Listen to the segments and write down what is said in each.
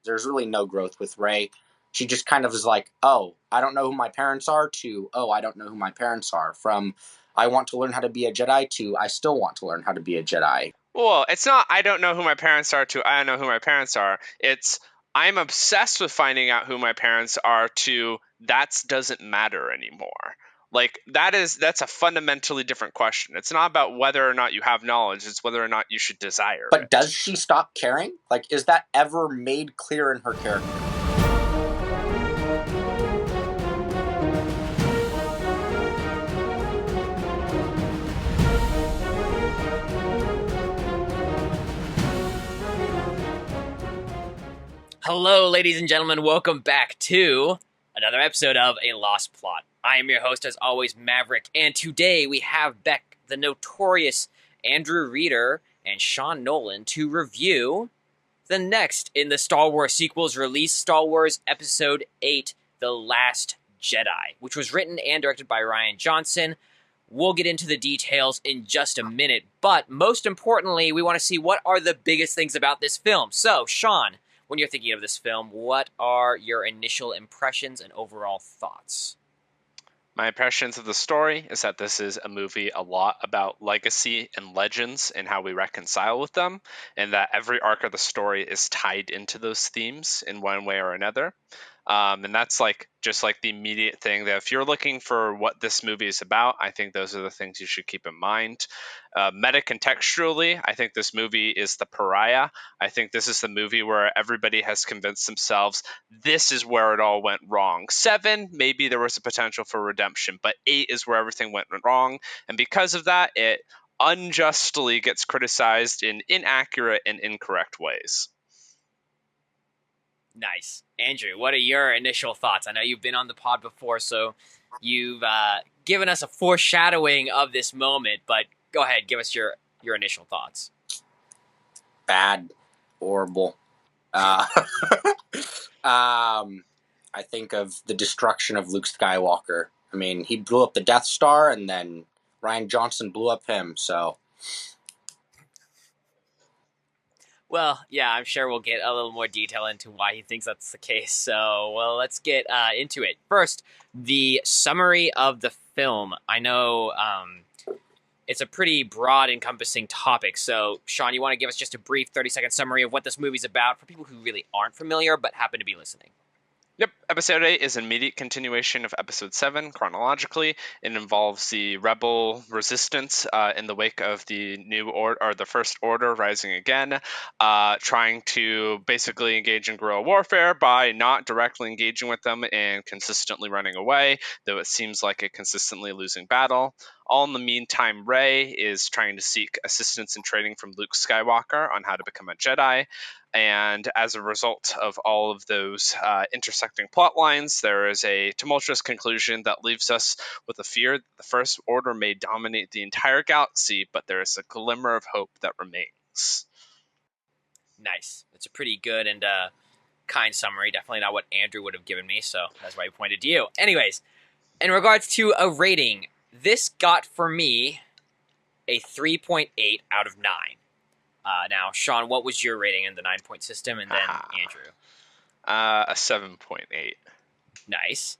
There's really no growth with Rey. She just kind of is like, oh, I don't know who my parents are, to, oh, I don't know who my parents are, from I want to learn how to be a Jedi to I still want to learn how to be a Jedi. Well, it's not I don't know who my parents are to I don't know who my parents are. It's I'm obsessed with finding out who my parents are to that doesn't matter anymore. Like that's a fundamentally different question. It's not about whether or not you have knowledge, it's whether or not you should desire But it. does she stop caring? Like, is that ever made clear in her character? Hello, ladies and gentlemen. Welcome back to another episode of A Lost Plot. I am your host, as always, Maverick, and today we have Beck, the notorious Andrew Reeder, and Sean Nolan to review the next in the Star Wars sequels release, Star Wars Episode VIII, The Last Jedi, which was written and directed by Rian Johnson. We'll get into the details in just a minute, but most importantly, we want to see what are the biggest things about this film. So, Sean, when you're thinking of this film, what are your initial impressions and overall thoughts? My impressions of the story is that this is a movie a lot about legacy and legends and how we reconcile with them, and that every arc of the story is tied into those themes in one way or another. And that's just like the immediate thing that if you're looking for what this movie is about, I think those are the things you should keep in mind. Meta-contextually, I think this movie is the pariah. I think this is the movie where everybody has convinced themselves this is where it all went wrong. 7, maybe there was a potential for redemption, but 8 is where everything went wrong. And because of that, it unjustly gets criticized in inaccurate and incorrect ways. Nice. Andrew, what are your initial thoughts? I know you've been on the pod before, so you've given us a foreshadowing of this moment, but go ahead, give us your initial thoughts. Bad. Horrible. I think of the destruction of Luke Skywalker. I mean, he blew up the Death Star, and then Rian Johnson blew up him, so... Well, yeah, I'm sure we'll get a little more detail into why he thinks that's the case. So, well, let's get into it. First, the summary of the film. I know it's a pretty broad, encompassing topic. So, Sean, you want to give us just a brief 30-second summary of what this movie's about for people who really aren't familiar but happen to be listening? Yep, Episode 8 is an immediate continuation of Episode 7 chronologically. It involves the rebel resistance in the wake of the new order, or the First Order rising again, trying to basically engage in guerrilla warfare by not directly engaging with them and consistently running away, though it seems like a consistently losing battle. All in the meantime, Rey is trying to seek assistance and training from Luke Skywalker on how to become a Jedi. And as a result of all of those intersecting plot lines, there is a tumultuous conclusion that leaves us with a fear that the First Order may dominate the entire galaxy, but there is a glimmer of hope that remains. Nice. That's a pretty good and kind summary. Definitely not what Andrew would have given me, so that's why I pointed to you. Anyways, in regards to a rating, this got for me a 3.8 out of 9. Now, Sean, what was your rating in the 9-point system? And then Andrew. A 7.8. Nice.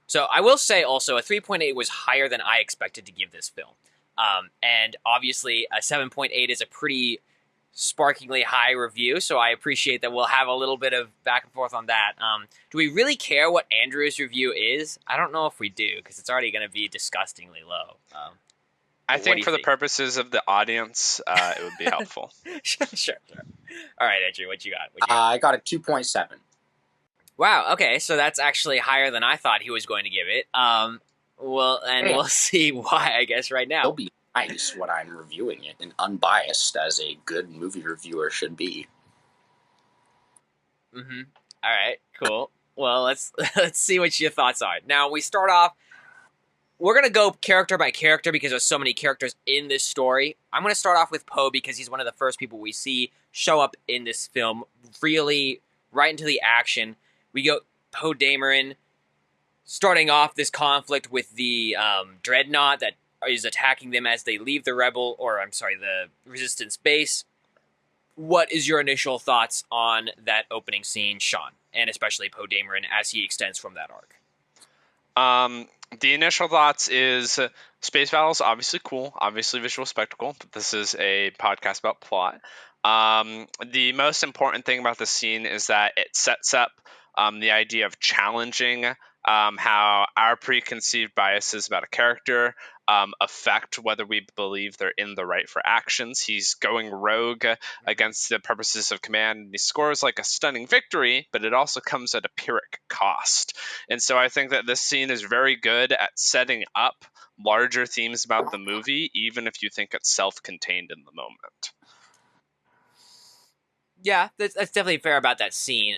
So I will say also a 3.8 was higher than I expected to give this film. And obviously a 7.8 is a pretty sparkingly high review, so I appreciate that we'll have a little bit of back and forth on that. Do we really care what Andrew's review is? I don't know if we do, because it's already going to be disgustingly low. I think for the purposes of the audience, it would be helpful. Sure. All right, Andrew, what you got? I got a 2.7. Wow, okay, so that's actually higher than I thought he was going to give it. We'll see why, I guess, right now. It'll be nice when I'm reviewing it, and unbiased as a good movie reviewer should be. Mm-hmm. All right, cool. Well, let's see what your thoughts are. Now, we start off. We're going to go character by character because there's so many characters in this story. I'm going to start off with Poe because he's one of the first people we see show up in this film, really right into the action. We go Poe Dameron starting off this conflict with the dreadnought that is attacking them as they leave the the Resistance base. what is your initial thoughts on that opening scene, Sean, and especially Poe Dameron as he extends from that arc? The initial thoughts is space battles, obviously cool, obviously visual spectacle, but this is a podcast about plot. The most important thing about the scene is that it sets up the idea of challenging how our preconceived biases about a character affect whether we believe they're in the right for actions. He's going rogue against the purposes of command, and he scores like a stunning victory, but it also comes at a Pyrrhic cost. And so I think that this scene is very good at setting up larger themes about the movie, even if you think it's self-contained in the moment. Yeah, that's definitely fair about that scene.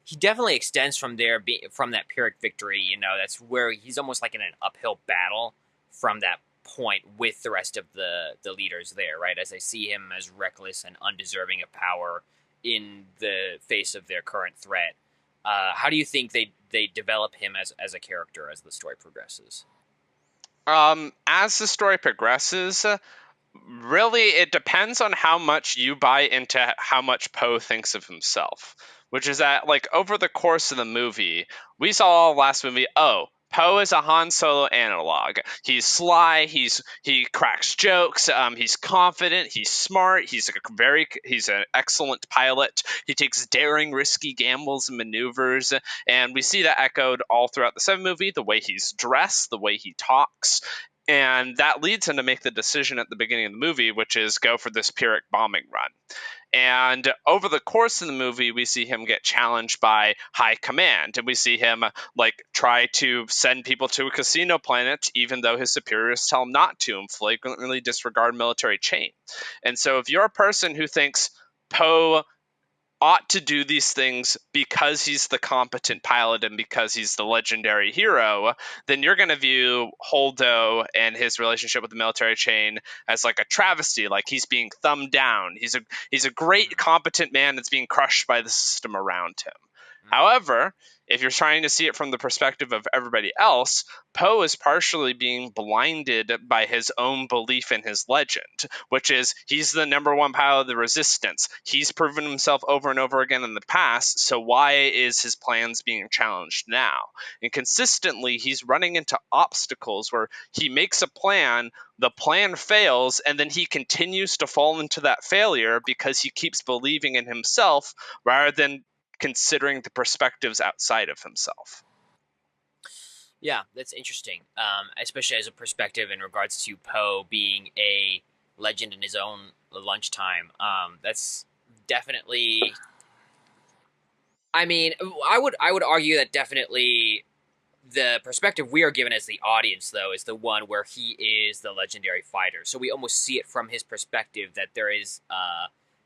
He definitely extends from there, from that Pyrrhic victory. You know, that's where he's almost like in an uphill battle from that point with the rest of the leaders there, right? As they see him as reckless and undeserving of power in the face of their current threat. How do you think they develop him as a character as the story progresses? As the story progresses, really, it depends on how much you buy into how much Poe thinks of himself. Which is that, like, over the course of the movie, we saw last movie, oh, Poe is a Han Solo analog. He's sly. He cracks jokes. He's confident. He's smart. He's an excellent pilot. He takes daring, risky gambles and maneuvers, and we see that echoed all throughout the 7 movie. The way he's dressed, the way he talks, and that leads him to make the decision at the beginning of the movie, which is go for this Pyrrhic bombing run. And over the course of the movie, we see him get challenged by high command, and we see him like try to send people to a casino planet, even though his superiors tell him not to, and flagrantly disregard military chain. And so, if you're a person who thinks Poe ought to do these things because he's the competent pilot and because he's the legendary hero, then you're going to view Holdo and his relationship with the military chain as like a travesty, like he's being thumbed down. He's a great competent man that's being crushed by the system around him. However, if you're trying to see it from the perspective of everybody else, Poe is partially being blinded by his own belief in his legend, which is he's the number one pilot of the Resistance. He's proven himself over and over again in the past, so why is his plans being challenged now? And consistently, he's running into obstacles where he makes a plan, the plan fails, and then he continues to fall into that failure because he keeps believing in himself rather than considering the perspectives outside of himself. Yeah, that's interesting, especially as a perspective in regards to Poe being a legend in his own lunchtime. That's definitely. I mean, I would argue that definitely the perspective we are given as the audience, though, is the one where he is the legendary fighter. So we almost see it from his perspective that there is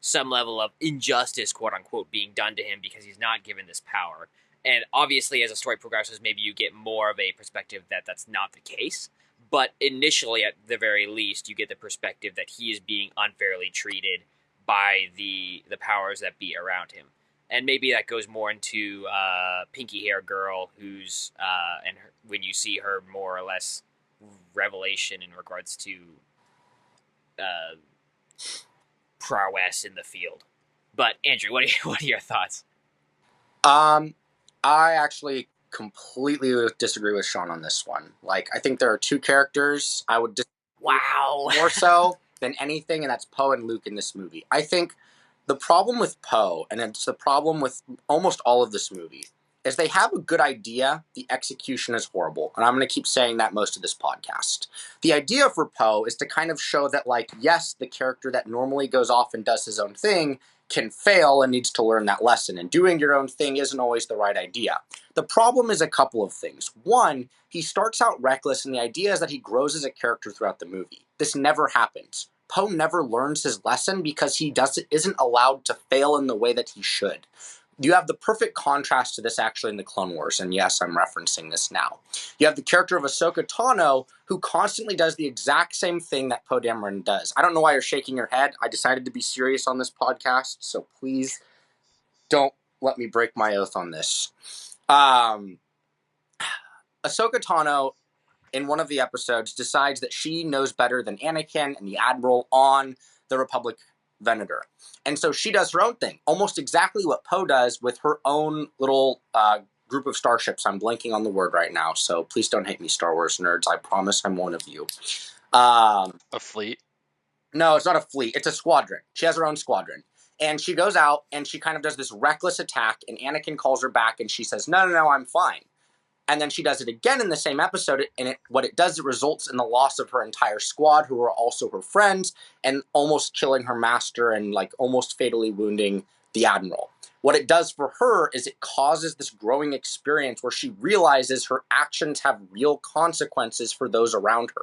some level of injustice, quote unquote, being done to him because he's not given this power. And obviously, as the story progresses, maybe you get more of a perspective that that's not the case. But initially, at the very least, you get the perspective that he is being unfairly treated by the powers that be around him. And maybe that goes more into pinky hair girl, who's and her, when you see her more or less revelation in regards to prowess in the field. But Andrew, what are your thoughts? I actually completely disagree with Sean on this one. Like, I think there are two characters I would Wow. more so than anything, and that's Poe and Luke in this movie. I think the problem with Poe, and it's the problem with almost all of this movie, is they have a good idea, the execution is horrible. And I'm going to keep saying that most of this podcast. The idea for Poe is to kind of show that, like, yes, the character that normally goes off and does his own thing can fail and needs to learn that lesson. And doing your own thing isn't always the right idea. The problem is a couple of things. One, he starts out reckless, and the idea is that he grows as a character throughout the movie. This never happens. Poe never learns his lesson because he isn't allowed to fail in the way that he should. You have the perfect contrast to this actually in the Clone Wars, and yes, I'm referencing this now. You have the character of Ahsoka Tano, who constantly does the exact same thing that Poe Dameron does. I don't know why you're shaking your head. I decided to be serious on this podcast, so please don't let me break my oath on this. Ahsoka Tano, in one of the episodes, decides that she knows better than Anakin and the Admiral on the Republic Venator. And so she does her own thing, almost exactly what Poe does with her own little group of starships. I'm blanking on the word right now, so please don't hate me, Star Wars nerds. I promise I'm one of you. A fleet? No, it's not a fleet. It's a squadron. She has her own squadron. And she goes out and she kind of does this reckless attack, and Anakin calls her back and she says, no, I'm fine. And then she does it again in the same episode, and what it does, it results in the loss of her entire squad, who are also her friends, and almost killing her master and like almost fatally wounding the Admiral. What it does for her is it causes this growing experience where she realizes her actions have real consequences for those around her.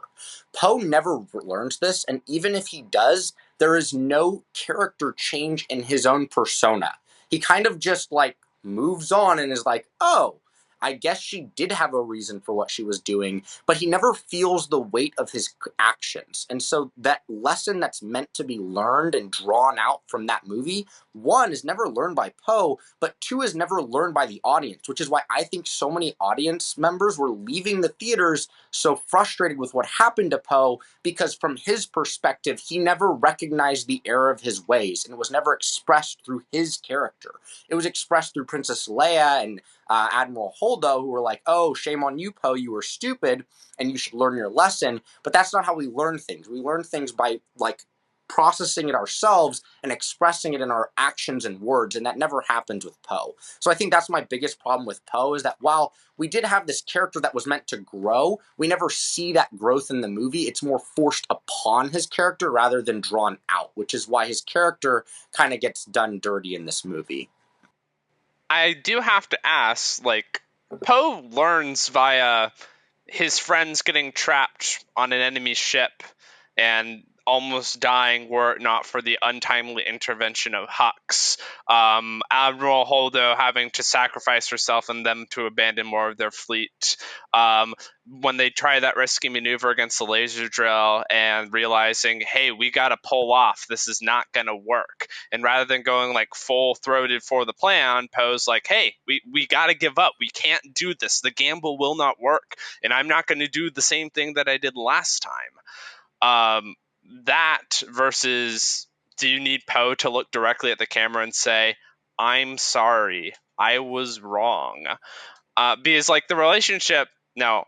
Poe never learns this, and even if he does, there is no character change in his own persona. He kind of just like moves on and is like, oh, I guess she did have a reason for what she was doing, but he never feels the weight of his actions. And so that lesson that's meant to be learned and drawn out from that movie, one, is never learned by Poe, but two, is never learned by the audience, which is why I think so many audience members were leaving the theaters so frustrated with what happened to Poe, because from his perspective, he never recognized the error of his ways, and it was never expressed through his character. It was expressed through Princess Leia and Admiral Holdo, who were like, oh, shame on you, Poe, you were stupid, and you should learn your lesson. But that's not how we learn things. We learn things by, like, processing it ourselves and expressing it in our actions and words, and that never happens with Poe. So I think that's my biggest problem with Poe, is that while we did have this character that was meant to grow, we never see that growth in the movie. It's more forced upon his character rather than drawn out, which is why his character kind of gets done dirty in this movie. I do have to ask, like, Poe learns via his friends getting trapped on an enemy ship and almost dying were it not for the untimely intervention of Hux. Admiral Holdo having to sacrifice herself and them to abandon more of their fleet. When they try that risky maneuver against the laser drill and realizing, hey, we got to pull off. This is not going to work. And rather than going like full-throated for the plan, Poe's like, hey, we got to give up. We can't do this. The gamble will not work. And I'm not going to do the same thing that I did last time. That versus, do you need Poe to look directly at the camera and say, I'm sorry, I was wrong? Because like the relationship, now,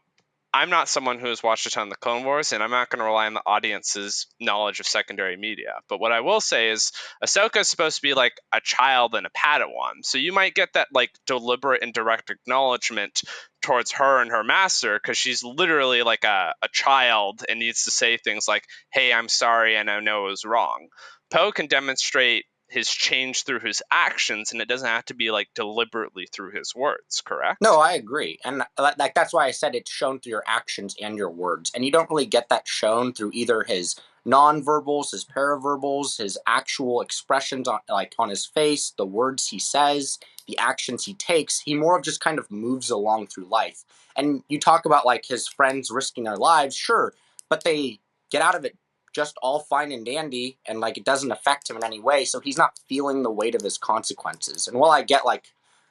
I'm not someone who has watched a ton of the Clone Wars, and I'm not going to rely on the audience's knowledge of secondary media. But what I will say is Ahsoka is supposed to be like a child and a Padawan. So you might get that like deliberate and direct acknowledgement towards her and her master, because she's literally like a child and needs to say things like, hey, I'm sorry and I know it was wrong. Poe can demonstrate his change through his actions, and it doesn't have to be like deliberately through his words, correct? No, I agree. And like that's why I said it's shown through your actions and your words. And you don't really get that shown through either his nonverbals, his paraverbals, his actual expressions on his face, the words he says, the actions he takes. He more of just kind of moves along through life. And you talk about like his friends risking their lives, sure, but they get out of it just all fine and dandy, and like it doesn't affect him in any way, so he's not feeling the weight of his consequences. And while I get like,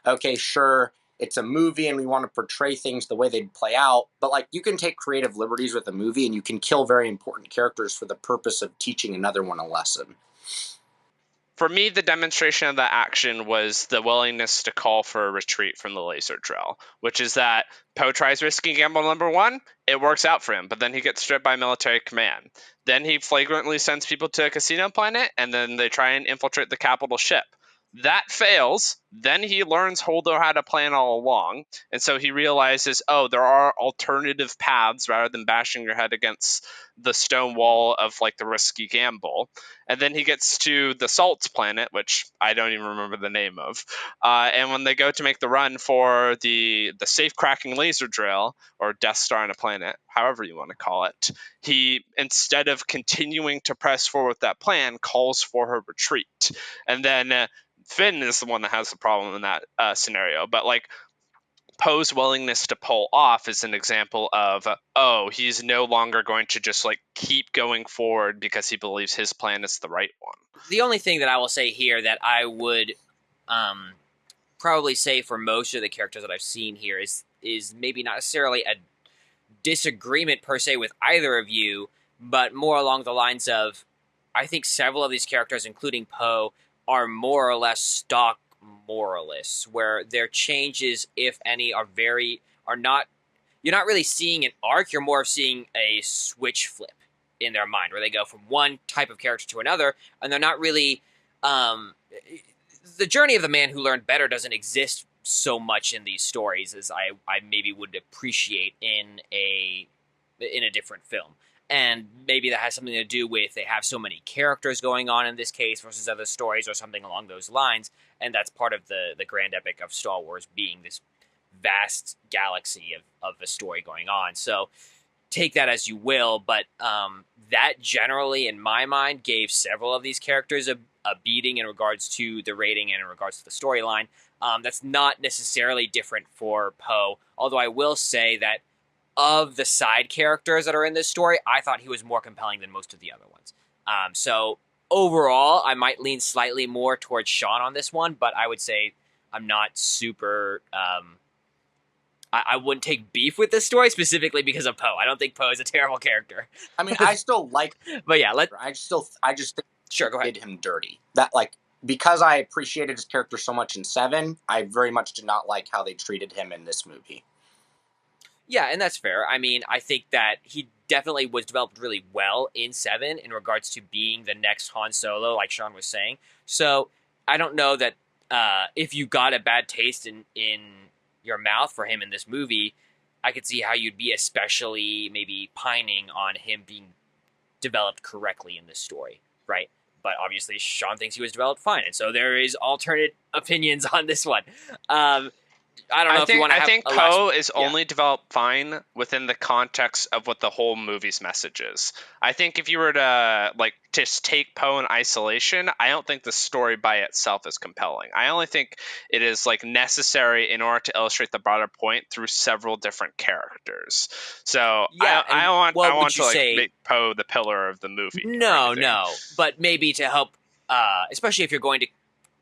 okay, sure, it's a movie and we want to portray things the way they'd play out, but like you can take creative liberties with a movie and you can kill very important characters for the purpose of teaching another one a lesson. For me, the demonstration of that action was the willingness to call for a retreat from the laser drill, which is that Poe tries risking gamble number one, it works out for him, but then he gets stripped by military command. Then he flagrantly sends people to a casino planet, and then they try and infiltrate the capital ship. That fails. Then he learns Holdo had a plan all along, and so he realizes, oh, there are alternative paths rather than bashing your head against the stone wall of like the risky gamble. And then he gets to the Salt's planet, which I don't even remember the name of. And when they go to make the run for the safe cracking laser drill, or Death Star on a planet, however you want to call it, he, instead of continuing to press forward with that plan, calls for her retreat. And then Finn is the one that has the problem in that scenario. But like Poe's willingness to pull off is an example of, oh, he's no longer going to just like keep going forward because he believes his plan is the right one. The only thing that I will say here that I would probably say for most of the characters that I've seen here is maybe not necessarily a disagreement per se with either of you, but more along the lines of, I think several of these characters, including Poe, are more or less stock moralists, where their changes, if any, are not. You're not really seeing an arc. You're more of seeing a switch flip in their mind, where they go from one type of character to another, and they're not really. The journey of the man who learned better doesn't exist so much in these stories as I maybe would appreciate in a different film. And maybe that has something to do with they have so many characters going on in this case versus other stories or something along those lines. And that's part of the grand epic of Star Wars being this vast galaxy of a story going on. So take that as you will, but that generally, in my mind, gave several of these characters a beating in regards to the rating and in regards to the storyline. That's not necessarily different for Poe, although I will say that of the side characters that are in this story, I thought he was more compelling than most of the other ones. So overall, I might lean slightly more towards Sean on this one, but I would say I'm not super... I wouldn't take beef with this story specifically because of Poe. I don't think Poe is a terrible character. I mean, I still like... But yeah, I just think Sure, go ahead. did him dirty. That, like, because I appreciated his character so much in 7, I very much did not like how they treated him in this movie. Yeah, and that's fair. I mean, I think that he definitely was developed really well in 7 in regards to being the next Han Solo, like Sean was saying. So I don't know that if you got a bad taste in your mouth for him in this movie, I could see how you'd be especially maybe pining on him being developed correctly in this story, right? But obviously, Sean thinks he was developed fine, and so there is alternate opinions on this one. I don't know if you want to have... I think Poe is only developed fine within the context of what the whole movie's message is. I think if you were to just take Poe in isolation, I don't think the story by itself is compelling. I only think it is necessary in order to illustrate the broader point through several different characters. So Yeah, I want to make Poe the pillar of the movie. No, but maybe to help, especially if you're going to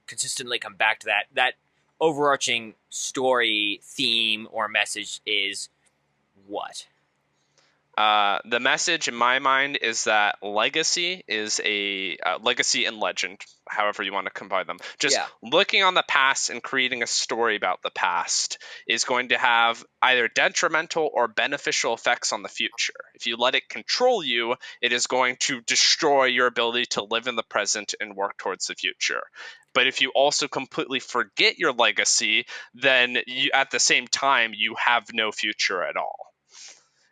consistently come back to that overarching story theme or message is what? The message in my mind is that legacy is a legacy and legend, however you want to combine them. Just looking on the past and creating a story about the past is going to have either detrimental or beneficial effects on the future. If you let it control you, it is going to destroy your ability to live in the present and work towards the future. But if you also completely forget your legacy, then at the same time, you have no future at all.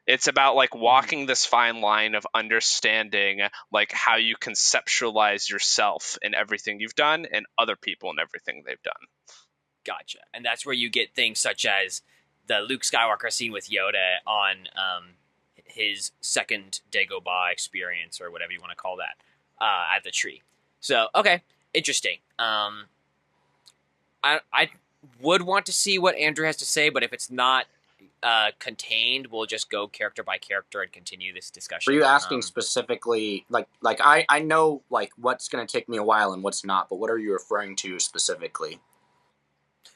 It's about walking this fine line of understanding how you conceptualize yourself in everything you've done and other people in everything they've done. Gotcha. And that's where you get things such as the Luke Skywalker scene with Yoda on his second Dagobah experience, or whatever you want to call that, at the tree. So, okay, interesting. I would want to see what Andrew has to say, but if it's not contained, we'll just go character by character and continue this discussion. Are you asking specifically, I know what's going to take me a while and what's not, but what are you referring to specifically?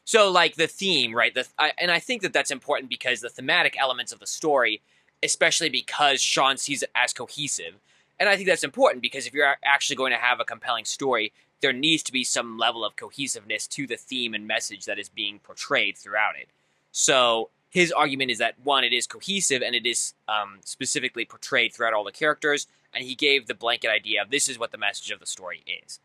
So the theme, right? And I think that's important because the thematic elements of the story, especially because Sean sees it as cohesive, and I think that's important because if you're actually going to have a compelling story, there needs to be some level of cohesiveness to the theme and message that is being portrayed throughout it. So his argument is that, one, it is cohesive and it is specifically portrayed throughout all the characters, and he gave the blanket idea of this is what the message of the story is.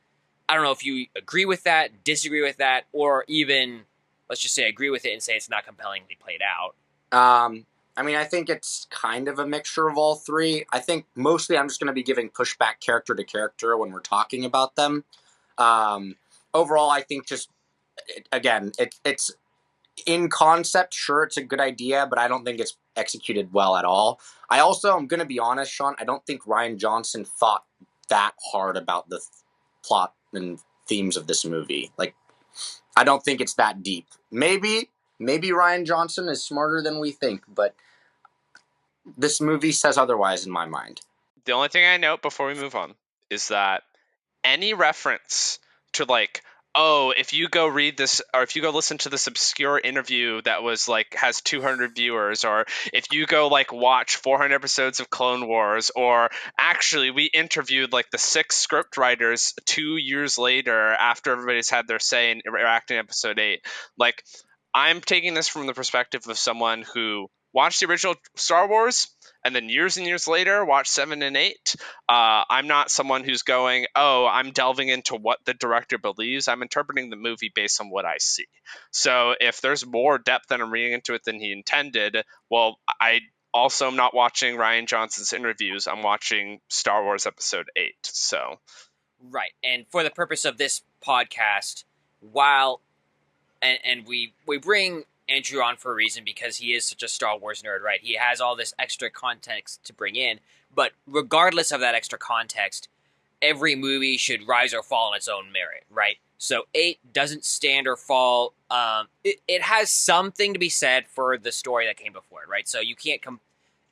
I don't know if you agree with that, disagree with that, or even, let's just say, agree with it and say it's not compellingly played out. I mean, I think it's kind of a mixture of all three. I think mostly I'm just going to be giving pushback character to character when we're talking about them. Overall, I think just, again, it's in concept, sure, it's a good idea, but I don't think it's executed well at all. I also, I'm going to be honest, Sean, I don't think Rian Johnson thought that hard about the plot and themes of this movie. I don't think it's that deep. Maybe Rian Johnson is smarter than we think, but this movie says otherwise in my mind. The only thing I note before we move on is that any reference to oh, if you go read this, or if you go listen to this obscure interview that was like has 200 viewers, or if you go like watch 400 episodes of Clone Wars, or actually we interviewed like the 6 script writers 2 years later after everybody's had their say in reacting to episode 8. Like, I'm taking this from the perspective of someone who watched the original Star Wars and then years and years later watched 7 and 8. I'm not someone who's going, oh, I'm delving into what the director believes. I'm interpreting the movie based on what I see. So if there's more depth that I'm reading into it than he intended, well, I also am not watching Rian Johnson's interviews. I'm watching Star Wars Episode 8. So, Right. And for the purpose of this podcast, while and we bring Andrew on for a reason because he is such a Star Wars nerd, right? He has all this extra context to bring in, but regardless of that extra context, every movie should rise or fall on its own merit, right? So 8 doesn't stand or fall. It has something to be said for the story that came before it, right? So you can't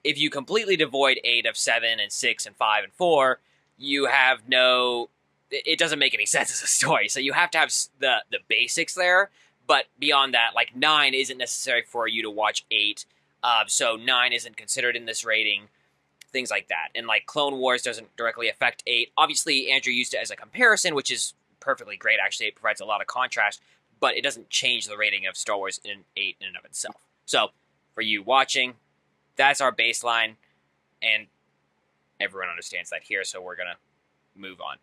if you completely devoid 8 of 7 and 6 and 5 and 4, you have no. It doesn't make any sense as a story. So you have to have the basics there. But beyond that, like 9 isn't necessary for you to watch 8. So 9 isn't considered in this rating. Things like that. And like Clone Wars doesn't directly affect 8. Obviously, Andrew used it as a comparison, which is perfectly great. Actually, it provides a lot of contrast. But it doesn't change the rating of Star Wars in 8 in and of itself. So for you watching, that's our baseline. And everyone understands that here. So we're going to move on.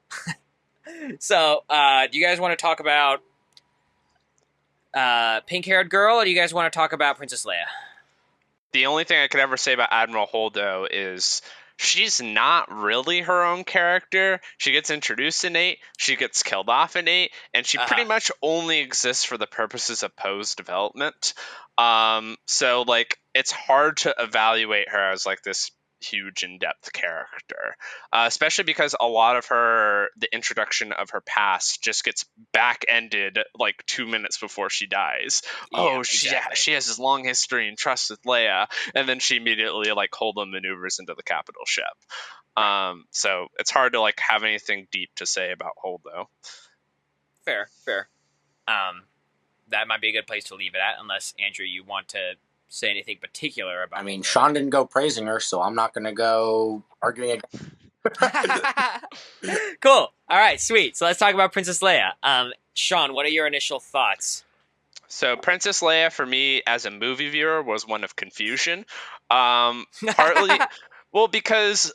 So do you guys want to talk about pink-haired girl, or do you guys want to talk about Princess Leia? the only thing I could ever say about Admiral Holdo is she's not really her own character. She gets introduced in 8, she gets killed off in 8, and she pretty much only exists for the purposes of Poe's development. So like it's hard to evaluate her as like this huge in-depth character, especially because a lot of the introduction of her past just gets back-ended like 2 minutes before she dies. Yeah, She has this long history and trust with Leia, and then she immediately like Holdo maneuvers into the capital ship. So it's hard to like have anything deep to say about Holdo. Fair. That might be a good place to leave it at, unless Andrew, you want to say anything particular about. I mean, Sean didn't go praising her, so I'm not going to go arguing against. Cool. All right, sweet. So let's talk about Princess Leia. Sean, what are your initial thoughts? So Princess Leia for me as a movie viewer was one of confusion. Partly, well, because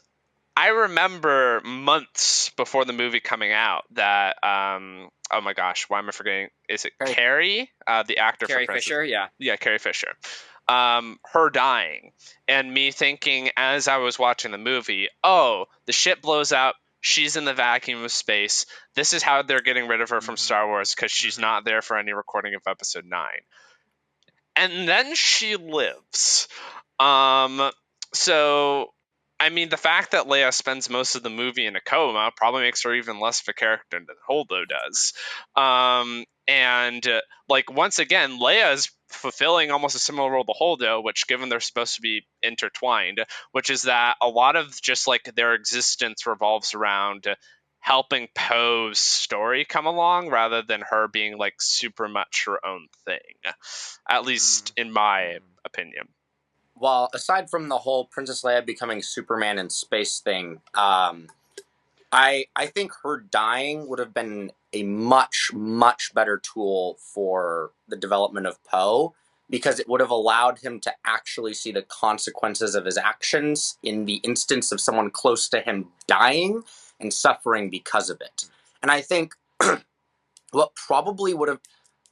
I remember months before the movie coming out that oh my gosh, why am I forgetting? Is it Carrie, the actor Carrie for Princess? Fisher? Yeah, Carrie Fisher. Her dying, and me thinking as I was watching the movie, oh, the ship blows up. She's in the vacuum of space. This is how they're getting rid of her from Star Wars because she's not there for any recording of Episode 9. And then she lives. So, I mean, the fact that Leia spends most of the movie in a coma probably makes her even less of a character than Holdo does. Like, once again, Leia is fulfilling almost a similar role to Holdo, which, given they're supposed to be intertwined, which is that a lot of just, like, their existence revolves around helping Poe's story come along rather than her being, like, super much her own thing. At least in my opinion. Well, aside from the whole Princess Leia becoming Superman in space thing, I think her dying would have been a much, much better tool for the development of Poe, because it would have allowed him to actually see the consequences of his actions in the instance of someone close to him dying and suffering because of it. And I think what probably would have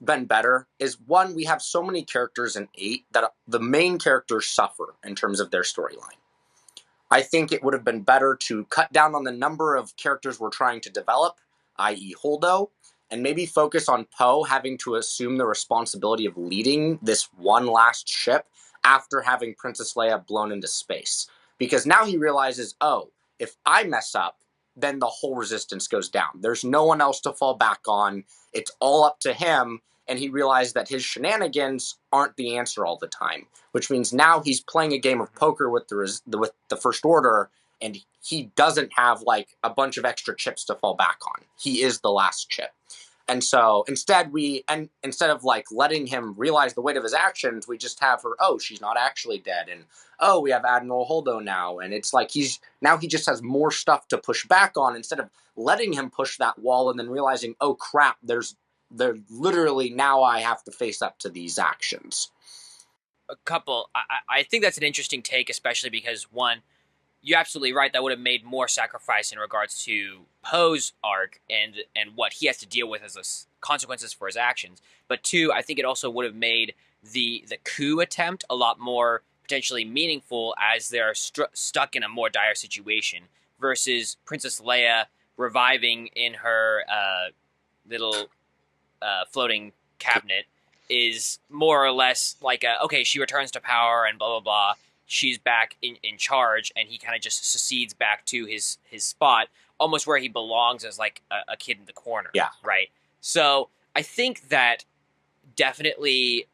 been better is, one, we have so many characters in 8 that the main characters suffer in terms of their storyline. I think it would have been better to cut down on the number of characters we're trying to develop, i.e. Holdo, and maybe focus on Poe having to assume the responsibility of leading this one last ship after having Princess Leia blown into space. Because now he realizes, oh, if I mess up, then the whole resistance goes down. There's no one else to fall back on. It's all up to him. And he realized that his shenanigans aren't the answer all the time, which means now he's playing a game of poker with the First Order, and he doesn't have like a bunch of extra chips to fall back on. He is the last chip. And so instead of like letting him realize the weight of his actions, we just have her, oh, she's not actually dead. And oh, we have Admiral Holdo now. And it's like he just has more stuff to push back on instead of letting him push that wall and then realizing, oh crap, they're literally now I have to face up to these actions. I think that's an interesting take, especially because one, you're absolutely right. That would have made more sacrifice in regards to Poe's arc and what he has to deal with as consequences for his actions. But two, I think it also would have made the coup attempt a lot more potentially meaningful as they're stuck in a more dire situation versus Princess Leia reviving in her little floating cabinet is more or less like okay, she returns to power and blah blah blah. She's back in charge, and he kind of just secedes back to his spot, almost where he belongs as like a kid in the corner. Yeah. Right. So I think that definitely,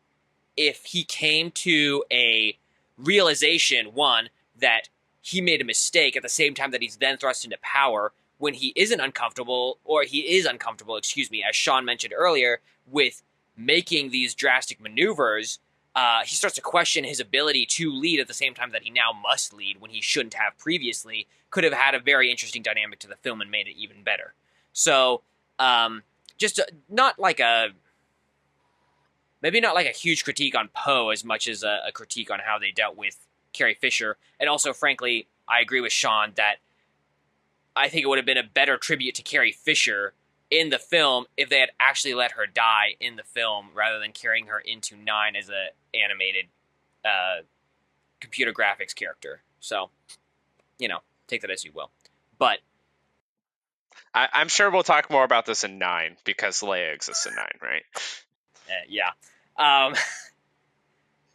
if he came to a realization, one, that he made a mistake at the same time that he's then thrust into power when he isn't uncomfortable, or he is uncomfortable, excuse me, as Sean mentioned earlier, with making these drastic maneuvers, he starts to question his ability to lead at the same time that he now must lead when he shouldn't have previously. Could have had a very interesting dynamic to the film and made it even better. So, just not like a huge critique on Poe as much as a critique on how they dealt with Carrie Fisher. And also, frankly, I agree with Sean that I think it would have been a better tribute to Carrie Fisher in the film if they had actually let her die in the film rather than carrying her into 9 as a animated computer graphics character. So, take that as you will. But I'm sure we'll talk more about this in 9 because Leia exists in 9, right? Yeah.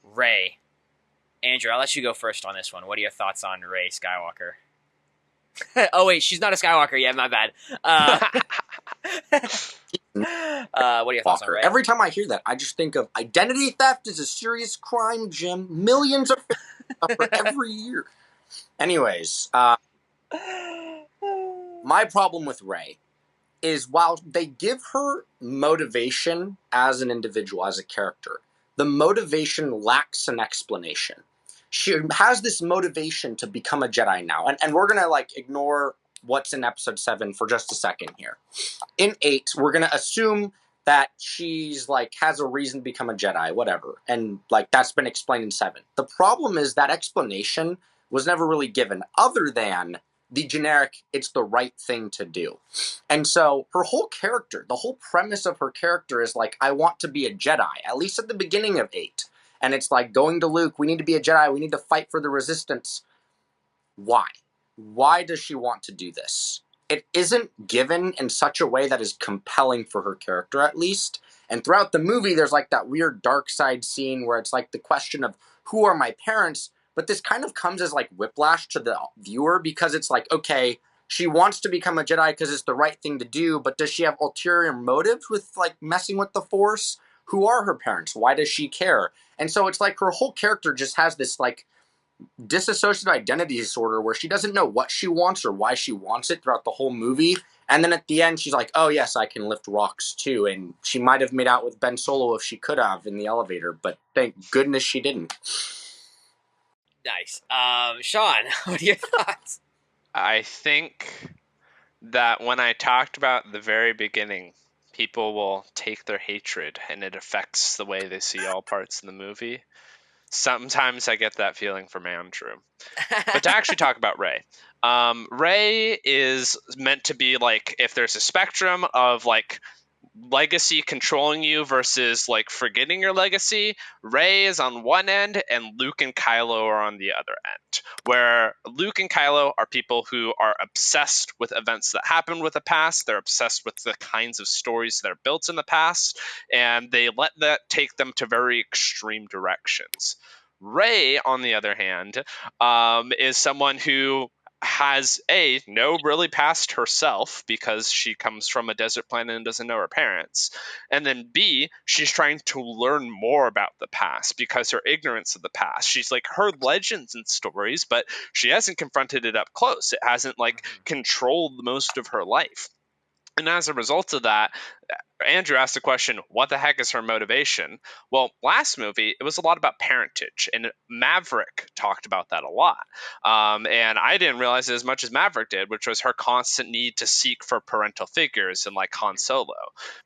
Rey. Andrew, I'll let you go first on this one. What are your thoughts on Rey Skywalker? Oh wait, she's not a Skywalker yet. My bad. What are your thoughts on Rey? Every time I hear that, I just think of identity theft is a serious crime, Jim. Millions of every year. Anyways, my problem with Rey is while they give her motivation as an individual, as a character, the motivation lacks an explanation. She has this motivation to become a Jedi now. And we're going to ignore what's in episode 7 for just a second here. In 8, we're going to assume that she's has a reason to become a Jedi, whatever. And that's been explained in 7. The problem is that explanation was never really given other than the generic, it's the right thing to do. And so her whole character, the whole premise of her character is I want to be a Jedi, at least at the beginning of 8. And it's going to Luke, we need to be a Jedi, we need to fight for the Resistance. Why? Why does she want to do this? It isn't given in such a way that is compelling for her character, at least. And throughout the movie, there's that weird dark side scene where it's the question of who are my parents, but this kind of comes as whiplash to the viewer because it's okay, she wants to become a Jedi because it's the right thing to do, but does she have ulterior motives with messing with the Force? Who are her parents? Why does she care? And so it's her whole character just has this dissociative identity disorder where she doesn't know what she wants or why she wants it throughout the whole movie. And then at the end, she's oh yes, I can lift rocks too. And she might have made out with Ben Solo if she could have in the elevator, but thank goodness she didn't. Nice. Sean, what are your thoughts? I think that when I talked about the very beginning, people will take their hatred and it affects the way they see all parts of the movie. Sometimes I get that feeling from Andrew. But to actually talk about Rey, Rey is meant to be if there's a spectrum of legacy controlling you versus forgetting your legacy, Rey is on one end and Luke and Kylo are on the other end, where Luke and Kylo are people who are obsessed with events that happened with the past. They're obsessed with the kinds of stories that are built in the past, and they let that take them to very extreme directions. Rey, on the other hand, is someone who has no really past herself because she comes from a desert planet and doesn't know her parents, and then B, she's trying to learn more about the past because her ignorance of the past. She's heard legends and stories, but she hasn't confronted it up close. It hasn't controlled most of her life. And as a result of that, Andrew asked the question, what the heck is her motivation? Well, last movie, it was a lot about parentage, and Maverick talked about that a lot. And I didn't realize it as much as Maverick did, which was her constant need to seek for parental figures in like Han Solo.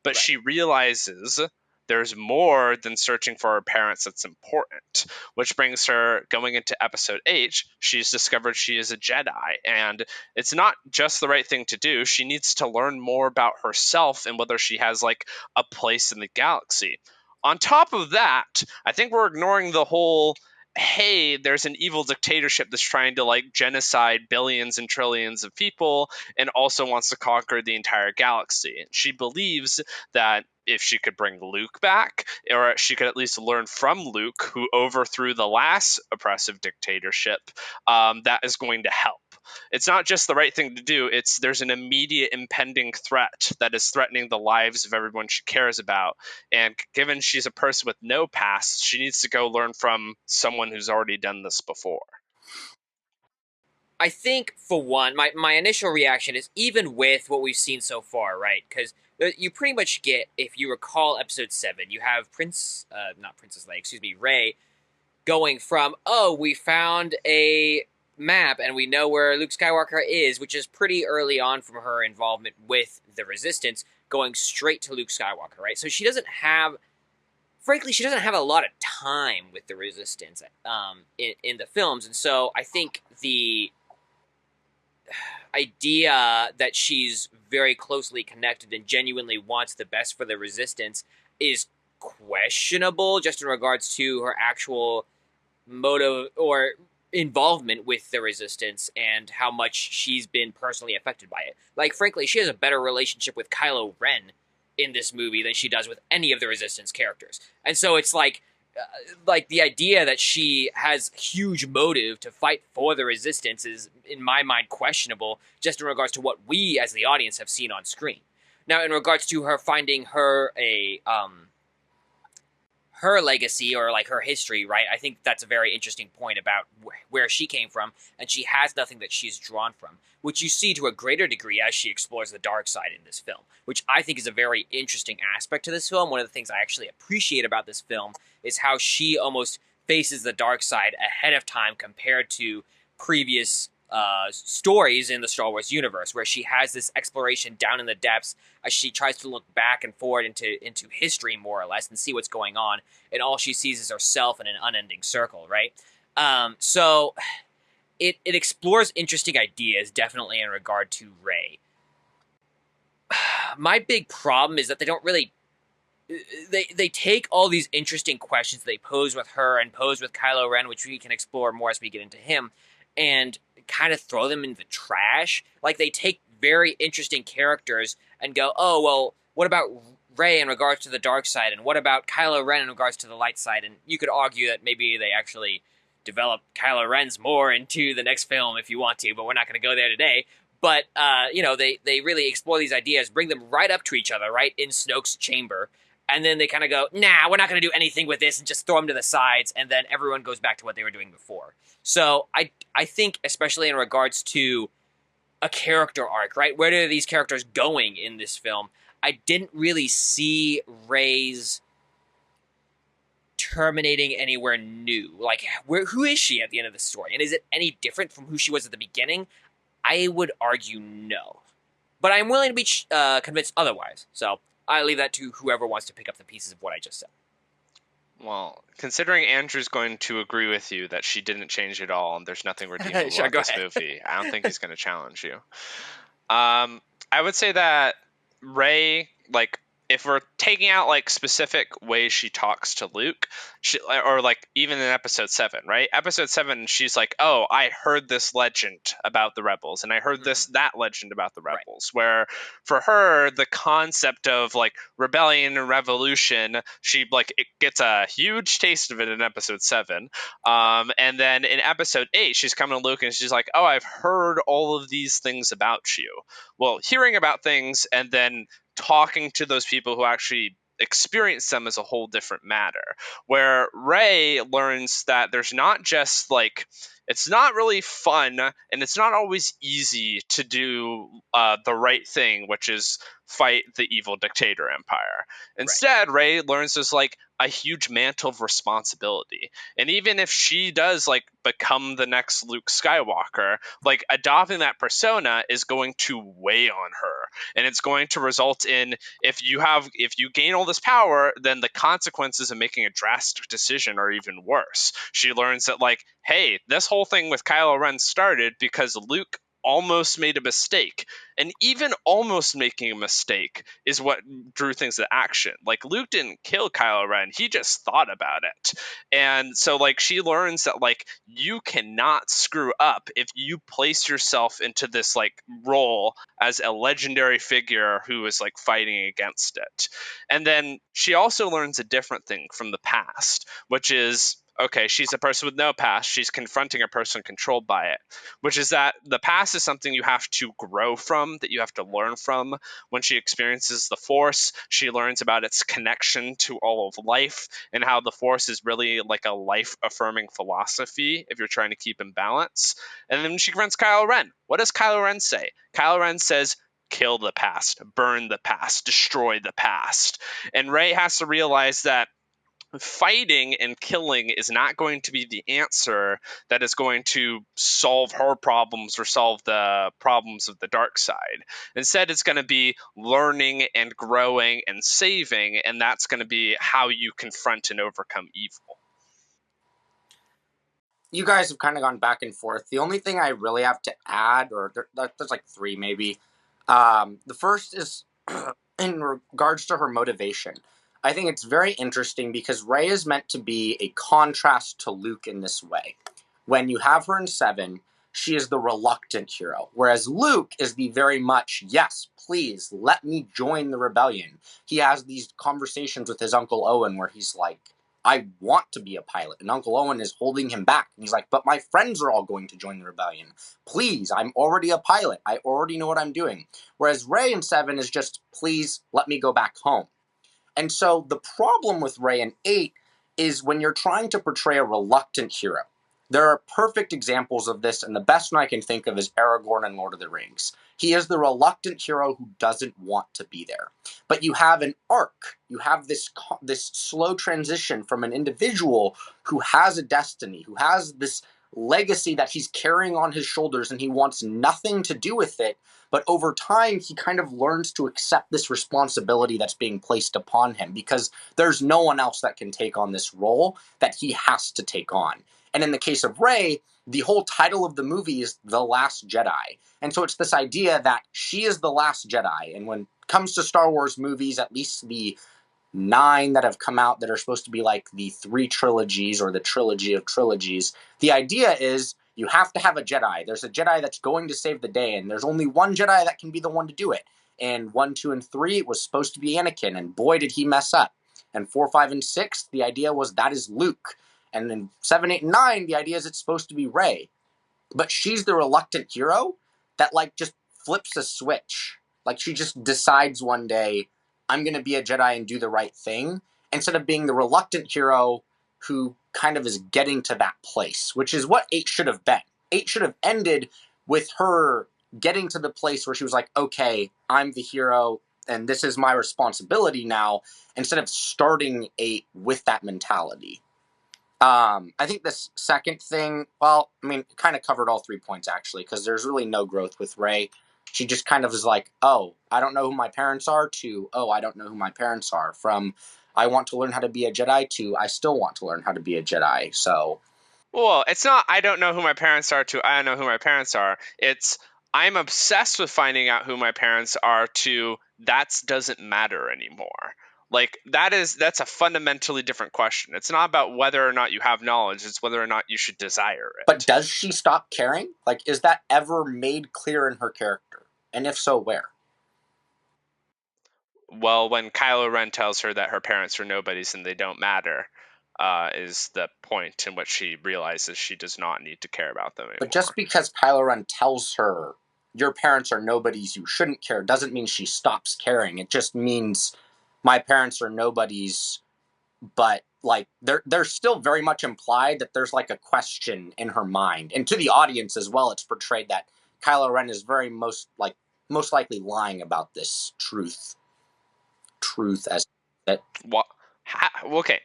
But Right. she realizes there's more than searching for her parents that's important, which brings her going into episode 8. She's discovered she is a Jedi, and it's not just the right thing to do. She needs to learn more about herself and whether she has like a place in the galaxy. On top of that, I think we're ignoring the whole, hey, there's an evil dictatorship that's trying to like genocide billions and trillions of people and also wants to conquer the entire galaxy. She believes that if she could bring Luke back, or she could at least learn from Luke, who overthrew the last oppressive dictatorship, that is going to help. It's not just the right thing to do, it's there's an immediate impending threat that is threatening the lives of everyone she cares about. And given she's a person with no past, she needs to go learn from someone who's already done this before. I think, for one, my initial reaction is, even with what we've seen so far, right? Because you pretty much get, if you recall episode 7, you have not Princess Leia, excuse me, Rey, going from, oh, we found a map and we know where Luke Skywalker is, which is pretty early on from her involvement with the Resistance, going straight to Luke Skywalker, right? So she doesn't have a lot of time with the Resistance in the films, and so I think the idea that she's very closely connected and genuinely wants the best for the Resistance is questionable, just in regards to her actual motive or involvement with the Resistance and how much she's been personally affected by it. Like, frankly, she has a better relationship with Kylo Ren in this movie than she does with any of the Resistance characters. And so it's like the idea that she has huge motive to fight for the Resistance is, in my mind, questionable, just in regards to what we as the audience have seen on screen. Now, in regards to her finding her her legacy, or like her history, right? I think that's a very interesting point about where she came from, and she has nothing that she's drawn from, which you see to a greater degree as she explores the dark side in this film, which I think is a very interesting aspect to this film. One of the things I actually appreciate about this film is how she almost faces the dark side ahead of time compared to previous stories in the Star Wars universe, where she has this exploration down in the depths as she tries to look back and forward into history, more or less, and see what's going on, and all she sees is herself in an unending circle, right? So it explores interesting ideas, definitely, in regard to Rey. My big problem is that they don't really they take all these interesting questions they pose with her and pose with Kylo Ren, which we can explore more as we get into him, and kind of throw them in the trash. Like, they take very interesting characters and go, oh, well, what about Rey in regards to the dark side, and what about Kylo Ren in regards to the light side? And you could argue that maybe they actually develop Kylo Ren's more into the next film if you want to, but we're not going to go there today. But, they really explore these ideas, bring them right up to each other, right in Snoke's chamber, and then they kind of go, nah, we're not going to do anything with this, and just throw them to the sides, and then everyone goes back to what they were doing before. So I think, especially in regards to a character arc, right? Where are these characters going in this film? I didn't really see Rey's terminating anywhere new. Like, who is she at the end of the story? And is it any different from who she was at the beginning? I would argue no. But I'm willing to be convinced otherwise. So I leave that to whoever wants to pick up the pieces of what I just said. Well, considering Andrew's going to agree with you that she didn't change at all and there's nothing redeemable Sure, about go this ahead. movie, I don't think he's going to challenge you. I would say that Rey, like, if we're taking out like specific ways she talks to Luke, or like even in episode 7, right? Episode 7, she's like, oh, I heard this legend about the rebels, and I heard that legend about the rebels, right. Where for her, the concept of like rebellion and revolution, she like it gets a huge taste of it in episode 7. And then in episode 8, she's coming to Luke and she's like, oh, I've heard all of these things about you. Well, hearing about things and then talking to those people who actually experience them is a whole different matter. Where Rey learns that there's not just like, it's not really fun and it's not always easy to do the right thing, which is fight the evil dictator empire. Instead, Rey learns there's like a huge mantle of responsibility. And even if she does like become the next Luke Skywalker, like adopting that persona is going to weigh on her. And it's going to result in, if you gain all this power, then the consequences of making a drastic decision are even worse. She learns that like, hey, this whole thing with Kylo Ren started because Luke almost made a mistake, and even almost making a mistake is what drew things to action. Like, Luke didn't kill Kylo Ren, he just thought about it. And so like she learns that like you cannot screw up if you place yourself into this like role as a legendary figure who is like fighting against it. And then she also learns a different thing from the past, which is, okay, she's a person with no past. She's confronting a person controlled by it, which is that the past is something you have to grow from, that you have to learn from. When she experiences the Force, she learns about its connection to all of life and how the Force is really like a life-affirming philosophy if you're trying to keep in balance. And then she confronts Kylo Ren. What does Kylo Ren say? Kylo Ren says, kill the past, burn the past, destroy the past. And Rey has to realize that fighting and killing is not going to be the answer that is going to solve her problems or solve the problems of the dark side. Instead, it's going to be learning and growing and saving, and that's going to be how you confront and overcome evil. You guys have kind of gone back and forth. The only thing I really have to add, or there's like three maybe. The first is in regards to her motivation. I think it's very interesting because Rey is meant to be a contrast to Luke in this way. When you have her in 7, she is the reluctant hero, whereas Luke is the very much, yes, please, let me join the rebellion. He has these conversations with his Uncle Owen where he's like, I want to be a pilot. And Uncle Owen is holding him back. And he's like, but my friends are all going to join the rebellion. Please, I'm already a pilot. I already know what I'm doing. Whereas Rey in 7 is just, please, let me go back home. And so the problem with Rey in 8 is when you're trying to portray a reluctant hero. There are perfect examples of this, and the best one I can think of is Aragorn in Lord of the Rings. He is the reluctant hero who doesn't want to be there. But you have an arc. You have this slow transition from an individual who has a destiny, who has this legacy that he's carrying on his shoulders, and he wants nothing to do with it. But over time, he kind of learns to accept this responsibility that's being placed upon him because there's no one else that can take on this role that he has to take on. And in the case of Rey, the whole title of the movie is The Last Jedi. And so it's this idea that she is the last Jedi. And when it comes to Star Wars movies, at least the 9 that have come out that are supposed to be like the 3 trilogies or the trilogy of trilogies, the idea is you have to have a Jedi. There's a Jedi that's going to save the day, and there's only one Jedi that can be the one to do it. And 1, 2, and 3, it was supposed to be Anakin, and boy, did he mess up. And 4, 5, and 6, the idea was that is Luke. And then 7, 8, and 9, the idea is it's supposed to be Rey. But she's the reluctant hero that, like, just flips a switch. Like, she just decides one day, I'm going to be a Jedi and do the right thing, instead of being the reluctant hero who kind of is getting to that place, which is what 8 should have been. 8 should have ended with her getting to the place where she was like, okay, I'm the hero, and this is my responsibility now, instead of starting 8 with that mentality. I think this second thing, well, I mean, it kind of covered all 3 points, actually, because there's really no growth with Rey. She just kind of is like, oh, I don't know who my parents are, to, oh, I don't know who my parents are, from I want to learn how to be a Jedi, to I still want to learn how to be a Jedi, so. Well, it's not I don't know who my parents are to I don't know who my parents are. It's I'm obsessed with finding out who my parents are to that doesn't matter anymore. Like that's a fundamentally different question. It's not about whether or not you have knowledge, it's whether or not you should desire it. But does she stop caring? Like, is that ever made clear in her character? And if so, where? Well, when Kylo Ren tells her that her parents are nobodies and they don't matter, is the point in which she realizes she does not need to care about them anymore. But just because Kylo Ren tells her your parents are nobodies, you shouldn't care, doesn't mean she stops caring. It just means my parents are nobodies, but like there's still very much implied that there's like a question in her mind, and to the audience as well, it's portrayed that Kylo Ren is very most likely lying about this truth as that. What? Okay,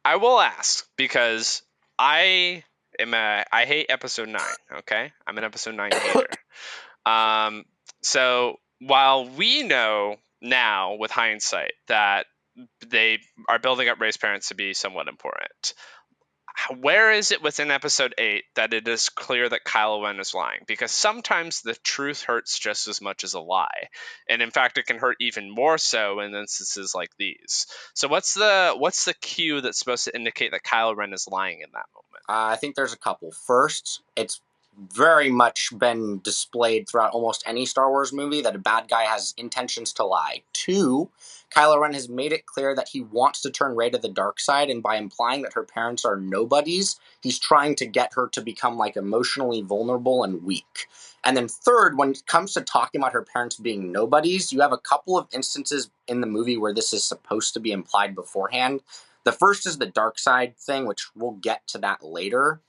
I will ask because I I hate episode 9. Okay, I'm an episode 9 hater. So while we know now with hindsight that they are building up Rey's parents to be somewhat important, where is it within episode 8 that it is clear that Kylo Ren is lying? Because sometimes the truth hurts just as much as a lie, and in fact it can hurt even more so in instances like these. So what's the cue that's supposed to indicate that Kylo Ren is lying in that moment? I think there's a couple. First, it's very much been displayed throughout almost any Star Wars movie that a bad guy has intentions to lie. 2, Kylo Ren has made it clear that he wants to turn Rey to the dark side, and by implying that her parents are nobodies, he's trying to get her to become like emotionally vulnerable and weak. And then third, when it comes to talking about her parents being nobodies, you have a couple of instances in the movie where this is supposed to be implied beforehand. The first is the dark side thing, which we'll get to that later.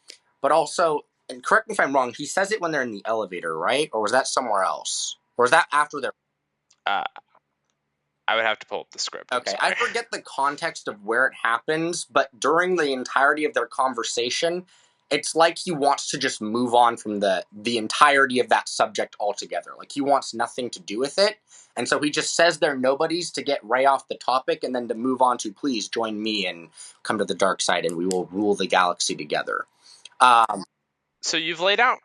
But also, and correct me if I'm wrong, he says it when they're in the elevator, right? Or was that somewhere else? Or is that after they're... I would have to pull up the script. Okay, I forget the context of where it happens, but during the entirety of their conversation, it's like he wants to just move on from the entirety of that subject altogether. Like, he wants nothing to do with it. And so he just says they're nobodies to get Rey off the topic and then to move on to, please join me and come to the dark side and we will rule the galaxy together. So you've laid out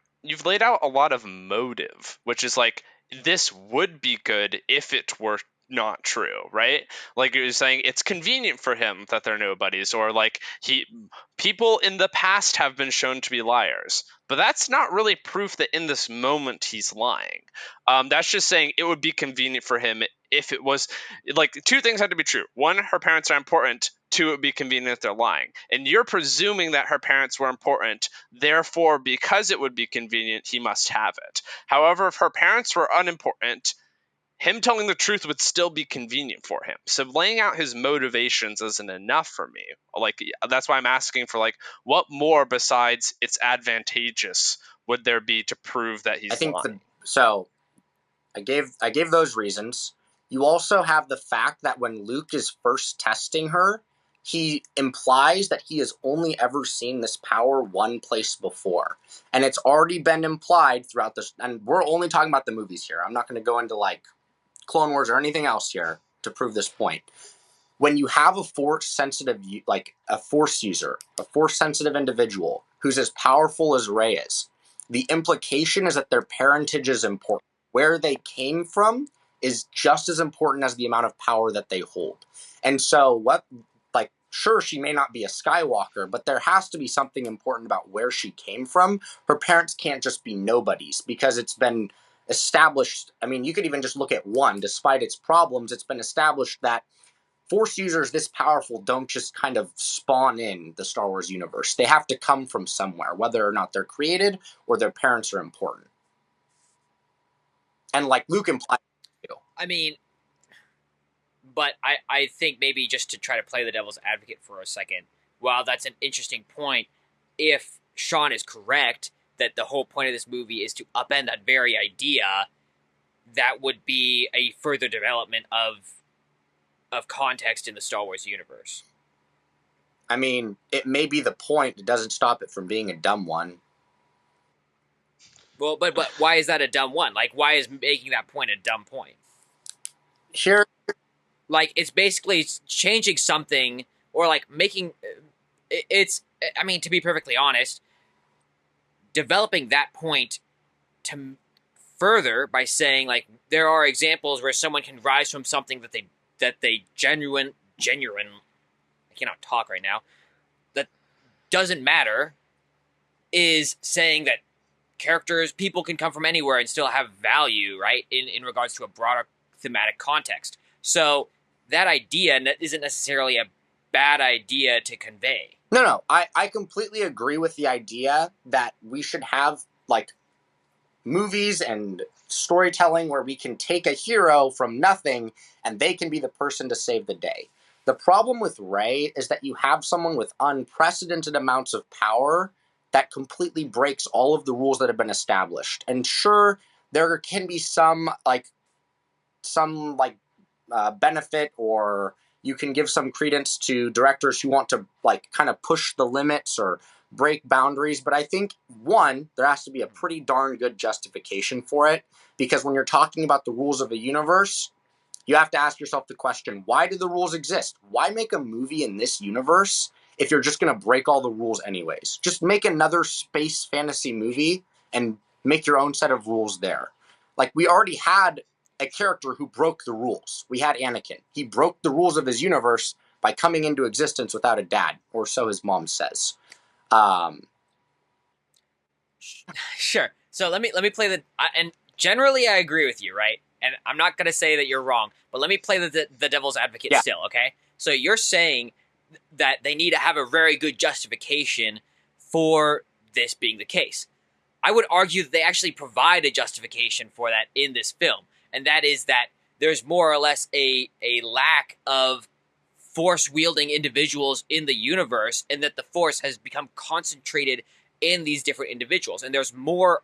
a lot of motive, which is like, this would be good if it were not true, right? Like you're saying, it's convenient for him that they're nobodies, or like people in the past have been shown to be liars, but that's not really proof that in this moment he's lying. That's just saying it would be convenient for him if it was like, two things had to be true. One, her parents are important. 2, it would be convenient if they're lying. And you're presuming that her parents were important, therefore, because it would be convenient, he must have it. However, if her parents were unimportant, him telling the truth would still be convenient for him. So laying out his motivations isn't enough for me. Like, that's why I'm asking for, like, what more besides it's advantageous would there be to prove that he's lying? So I gave those reasons. You also have the fact that when Luke is first testing her, he implies that he has only ever seen this power one place before. And it's already been implied throughout this, and we're only talking about the movies here. I'm not going to go into like Clone Wars or anything else here to prove this point. When you have a force-sensitive, like a force user, a force-sensitive individual who's as powerful as Rey is, the implication is that their parentage is important. Where they came from is just as important as the amount of power that they hold. And so sure, she may not be a Skywalker, but there has to be something important about where she came from. Her parents can't just be nobodies, because it's been established. I mean, you could even just look at 1, despite its problems, it's been established that Force users this powerful don't just kind of spawn in the Star Wars universe. They have to come from somewhere, whether or not they're created or their parents are important. And like Luke implied, I mean, but I think maybe just to try to play the devil's advocate for a second, while that's an interesting point, if Sean is correct that the whole point of this movie is to upend that very idea, that would be a further development of context in the Star Wars universe. I mean, it may be the point. It doesn't stop it from being a dumb one. Well, but why is that a dumb one? Like, why is making that point a dumb point? Sure. Like, it's basically changing something, or like making it's. I mean, to be perfectly honest, developing that point to further by saying like there are examples where someone can rise from something that they genuine. I cannot talk right now. That doesn't matter. Is saying that people can come from anywhere and still have value, right? In regards to a broader thematic context. So that idea isn't necessarily a bad idea to convey. No. I completely agree with the idea that we should have like movies and storytelling where we can take a hero from nothing and they can be the person to save the day. The problem with Rey is that you have someone with unprecedented amounts of power that completely breaks all of the rules that have been established. And sure, there can be some benefit, or you can give some credence to directors who want to like kind of push the limits or break boundaries, but I think one, there has to be a pretty darn good justification for it, because when you're talking about the rules of a universe, you have to ask yourself the question, why do the rules exist? Why make a movie in this universe if you're just going to break all the rules anyways? Just make another space fantasy movie and make your own set of rules there. Like, we already had a character who broke the rules. We had Anakin. He broke the rules of his universe by coming into existence without a dad, or so his mom says. Sure. So let me play and generally I agree with you, right? And I'm not going to say that you're wrong, but let me play the devil's advocate still, okay? So you're saying that they need to have a very good justification for this being the case. I would argue that they actually provide a justification for that in this film, and that is that there's more or less a lack of Force-wielding individuals in the universe, and that the Force has become concentrated in these different individuals. And there's more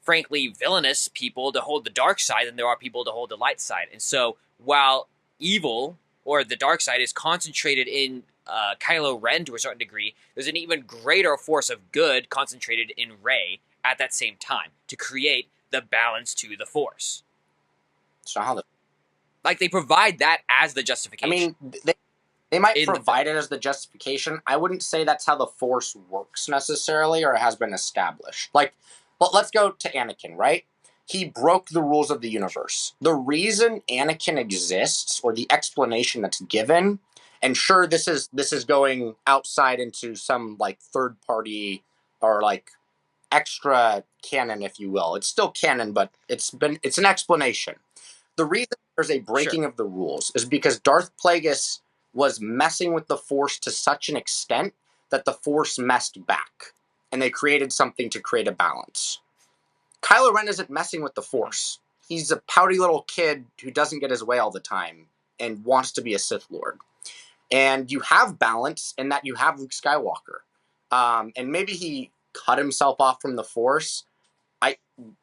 frankly, villainous people to hold the dark side than there are people to hold the light side. And so, while evil, or the dark side, is concentrated in Kylo Ren to a certain degree, there's an even greater force of good concentrated in Rey at that same time to create the balance to the Force. So how like, they provide that as the justification. I mean, they might provide it as the justification. I wouldn't say that's how the Force works necessarily, or has been established. Like, well, let's go to Anakin, right? He broke the rules of the universe. The reason Anakin exists, or the explanation that's given, and sure, this is going outside into some like third party or like extra canon, if you will. It's still canon, but it's an explanation. The reason there's a breaking of the rules is because Darth Plagueis was messing with the Force to such an extent that the Force messed back, and they created something to create a balance. Kylo Ren isn't messing with the Force. He's a pouty little kid who doesn't get his way all the time and wants to be a Sith Lord. And you have balance in that you have Luke Skywalker. And maybe he cut himself off from the Force.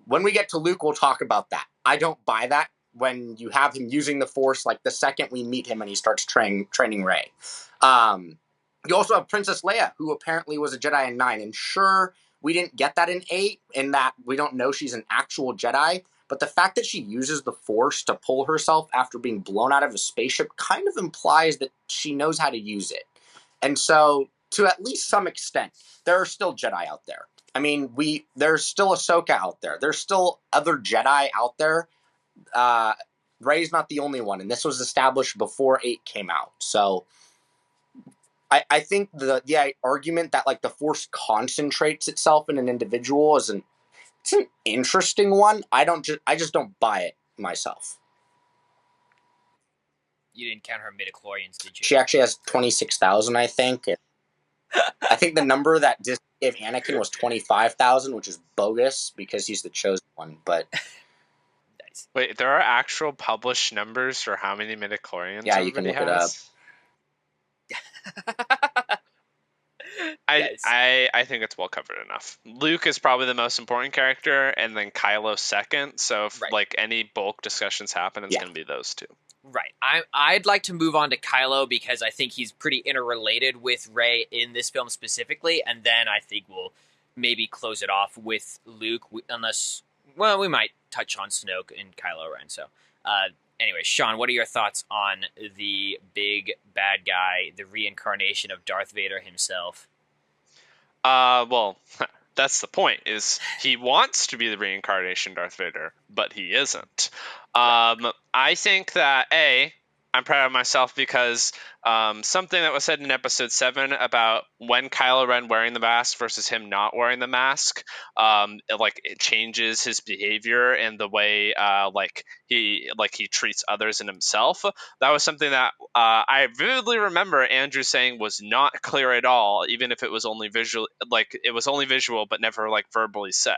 When we get to Luke, we'll talk about that. I don't buy that when you have him using the Force, like the second we meet him and he starts training Rey. You also have Princess Leia, who apparently was a Jedi in 9. And sure, we didn't get that in 8, in that we don't know she's an actual Jedi. But the fact that she uses the Force to pull herself after being blown out of a spaceship kind of implies that she knows how to use it. And so, to at least some extent, there are still Jedi out there. I mean, there's still Ahsoka out there. There's still other Jedi out there. Rey's not the only one, and this was established before 8 came out. So I think the argument that like the Force concentrates itself in an individual it's an interesting one. I just don't buy it myself. You didn't count her midichlorians, did you? She actually has 26,000, I think. I think the number that Disney gave Anakin was 25,000, which is bogus because he's the chosen one. But nice. Wait, there are actual published numbers for how many midichlorians? Yeah, you can look it up. I think it's well covered enough. Luke is probably the most important character, and then Kylo second. So if like any bulk discussions happen, it's going to be those two. Right. I'd like to move on to Kylo because I think he's pretty interrelated with Rey in this film specifically, and then I think we'll maybe close it off with Luke, unless, well, we might touch on Snoke and Kylo Ren. So, anyway, Sean, what are your thoughts on the big bad guy, the reincarnation of Darth Vader himself? Well, that's the point, is he wants to be the reincarnation Darth Vader, but he isn't. I think that, I'm proud of myself because Something that was said in episode 7 about when Kylo Ren wearing the mask versus him not wearing the mask, it changes his behavior and the way he treats others and himself. That was something that I vividly remember Andrew saying was not clear at all, even if it was only visual, but never verbally said.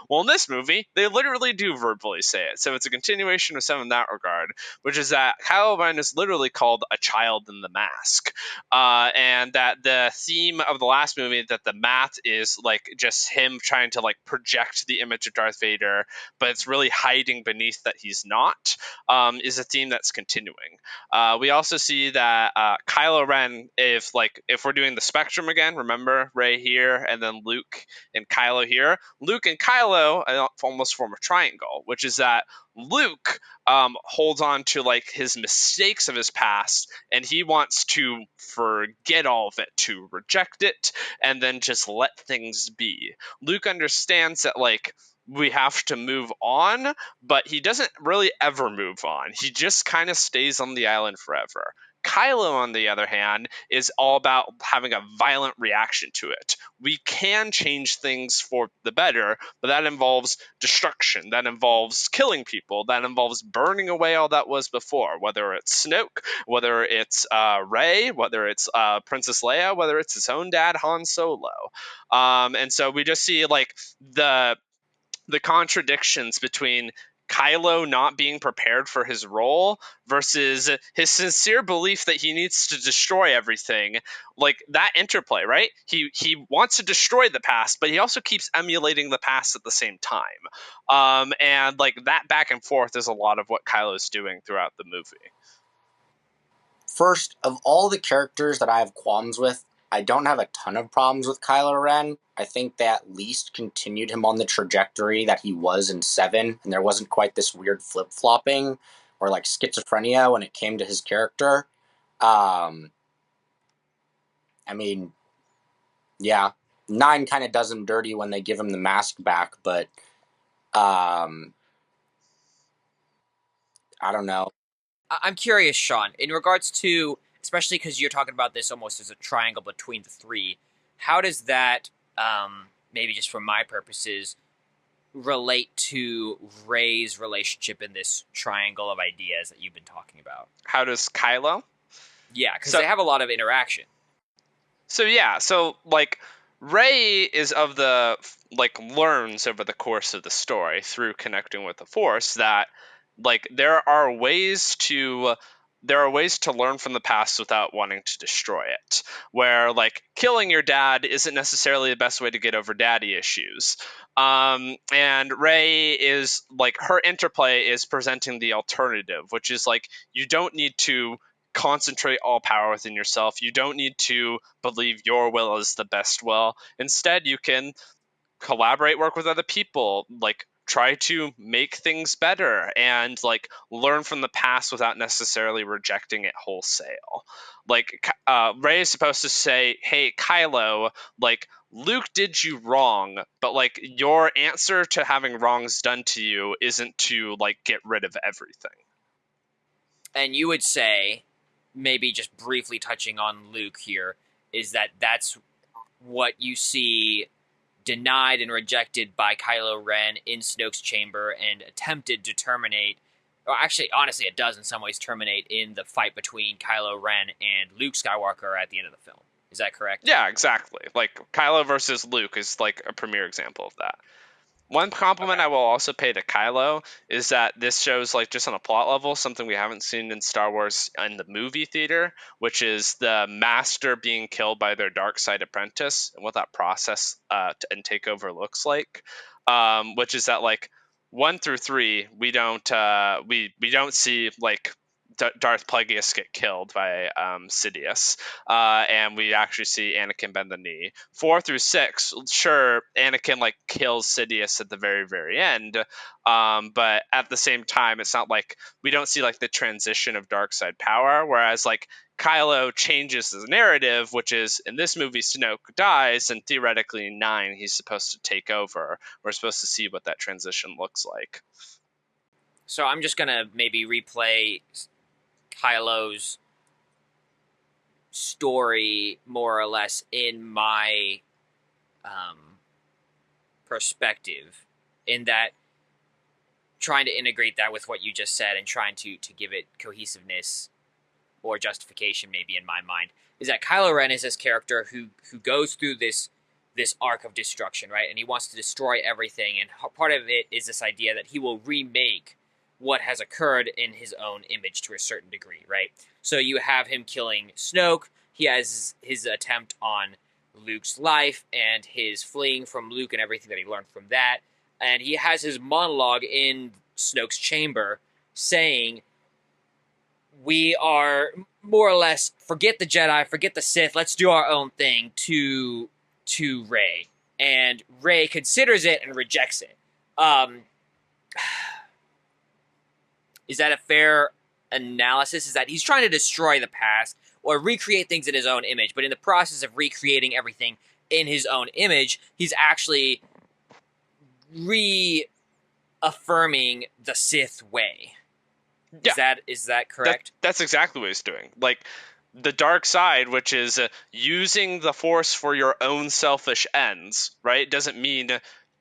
Well, in this movie, they literally do verbally say it, so it's a continuation of 7 in that regard, which is that Kylo Ren is literally called a child in the mask, and that the theme of the last movie, that the math is just him trying to project the image of Darth Vader, but it's really hiding beneath that he's not, is a theme that's continuing. We also see that Kylo Ren, if we're doing the spectrum again, remember Rey here and then Luke and Kylo here, Luke and Kylo almost form a triangle, which is that Luke holds on to his mistakes of his past, and he wants to forget all of it, to reject it, and then just let things be. Luke understands that we have to move on, but he doesn't really ever move on. He just kind of stays on the island forever. Kylo, on the other hand, is all about having a violent reaction to it. We can change things for the better, but that involves destruction, that involves killing people, that involves burning away all that was before, whether it's Snoke, whether it's Rey, whether it's Princess Leia, whether it's his own dad, Han Solo. And so we just see the contradictions between Kylo not being prepared for his role versus his sincere belief that he needs to destroy everything. That interplay, right? He wants to destroy the past, but he also keeps emulating the past at the same time. And that back and forth is a lot of what Kylo's doing throughout the movie. First, of all the characters that I have qualms with, I don't have a ton of problems with Kylo Ren. I think they at least continued him on the trajectory that he was in 7, and there wasn't quite this weird flip-flopping or schizophrenia when it came to his character. I mean, yeah, 9 kind of does him dirty when they give him the mask back, but I don't know. I'm curious, Sean, in regards to, especially because you're talking about this almost as a triangle between the three, how does that, maybe just for my purposes, relate to Rey's relationship in this triangle of ideas that you've been talking about? How does Kylo? Yeah, because they have a lot of interaction. So Rey is of the learns over the course of the story through connecting with the Force that there are ways to learn from the past without wanting to destroy it, where killing your dad isn't necessarily the best way to get over daddy issues. And Rey is her interplay is presenting the alternative, which is you don't need to concentrate all power within yourself. You don't need to believe your will is the best will. Instead, you can collaborate, work with other people, try to make things better, and learn from the past without necessarily rejecting it wholesale. Rey is supposed to say, hey, Kylo, Luke did you wrong, but your answer to having wrongs done to you isn't to get rid of everything. And you would say, maybe just briefly touching on Luke here, is that that's what you see denied and rejected by Kylo Ren in Snoke's chamber and attempted to terminate, or actually, honestly, it does in some ways terminate in the fight between Kylo Ren and Luke Skywalker at the end of the film. Is that correct? Yeah, exactly. Kylo versus Luke is a premier example of that. One compliment I will also pay to Kylo is that this shows, just on a plot level, something we haven't seen in Star Wars in the movie theater, which is the master being killed by their dark side apprentice, and what that process and takeover looks like. Which is that 1 through 3, we don't see Darth Plagueis get killed by Sidious, and we actually see Anakin bend the knee. 4 through 6, sure, Anakin kills Sidious at the very, very end, but at the same time, it's not we don't see the transition of dark side power. Whereas Kylo changes the narrative, which is in this movie Snoke dies, and theoretically in 9 he's supposed to take over. We're supposed to see what that transition looks like. So I'm just gonna maybe replay Kylo's story, more or less, in my perspective, in that trying to integrate that with what you just said and trying to give it cohesiveness or justification, maybe, in my mind, is that Kylo Ren is this character who goes through this arc of destruction, right? And he wants to destroy everything, and part of it is this idea that he will remake what has occurred in his own image to a certain degree, right? So you have him killing Snoke, he has his attempt on Luke's life, and his fleeing from Luke and everything that he learned from that, and he has his monologue in Snoke's chamber saying, we are more or less, forget the Jedi, forget the Sith, let's do our own thing, to Rey. And Rey considers it and rejects it. Is that a fair analysis? Is that he's trying to destroy the past or recreate things in his own image, but in the process of recreating everything in his own image, he's actually reaffirming the Sith way. Yeah. Is that correct? That's exactly what he's doing. Like, the dark side, which is using the Force for your own selfish ends, right? Doesn't mean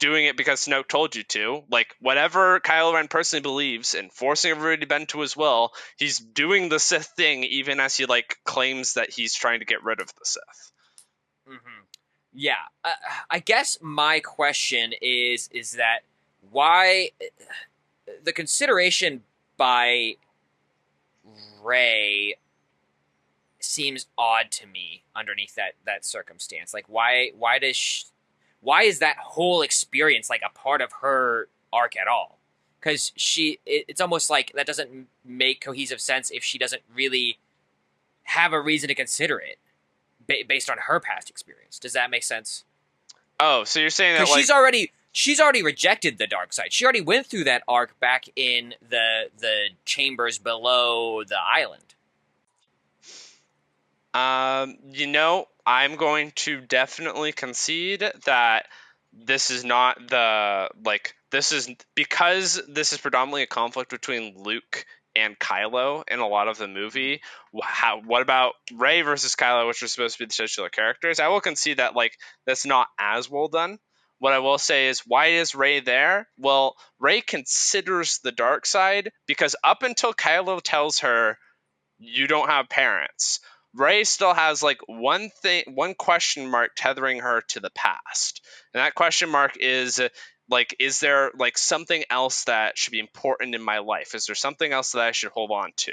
doing it because Snoke told you to. Like, whatever Kylo Ren personally believes and forcing everybody to bend to his will, he's doing the Sith thing, even as he, like, claims that he's trying to get rid of the Sith. Mm-hmm. Yeah. I guess my question is that why the consideration by Rey seems odd to me underneath that circumstance. Like, why is that whole experience like a part of her arc at all? Because it's almost like that doesn't make cohesive sense if she doesn't really have a reason to consider it based on her past experience. Does that make sense? Oh, so you're saying that, like, she's already rejected the dark side. She already went through that arc back in the chambers below the island. I'm going to definitely concede that this is not because this is predominantly a conflict between Luke and Kylo in a lot of the movie. What about Rey versus Kylo, which are supposed to be the titular characters? I will concede that, like, that's not as well done. What I will say is, why is Rey there? Well, Rey considers the dark side because up until Kylo tells her, you don't have parents, Rey still has, like, one question mark tethering her to the past. And that question mark is, like, is there, like, something else that should be important in my life? Is there something else that I should hold on to?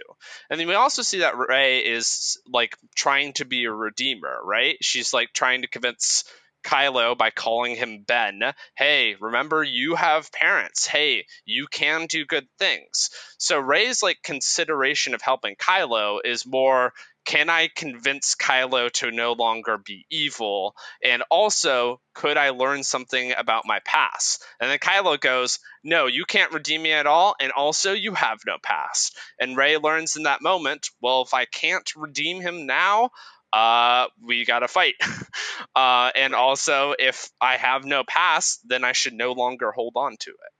And then we also see that Rey is, like, trying to be a redeemer, right? She's, like, trying to convince Kylo by calling him Ben. Hey, remember, you have parents. Hey, you can do good things. So Rey's, like, consideration of helping Kylo is more, can I convince Kylo to no longer be evil? And also, could I learn something about my past? And then Kylo goes, no, you can't redeem me at all, and also you have no past. And Rey learns in that moment, well, if I can't redeem him now, we gotta fight. And also, if I have no past, then I should no longer hold on to it.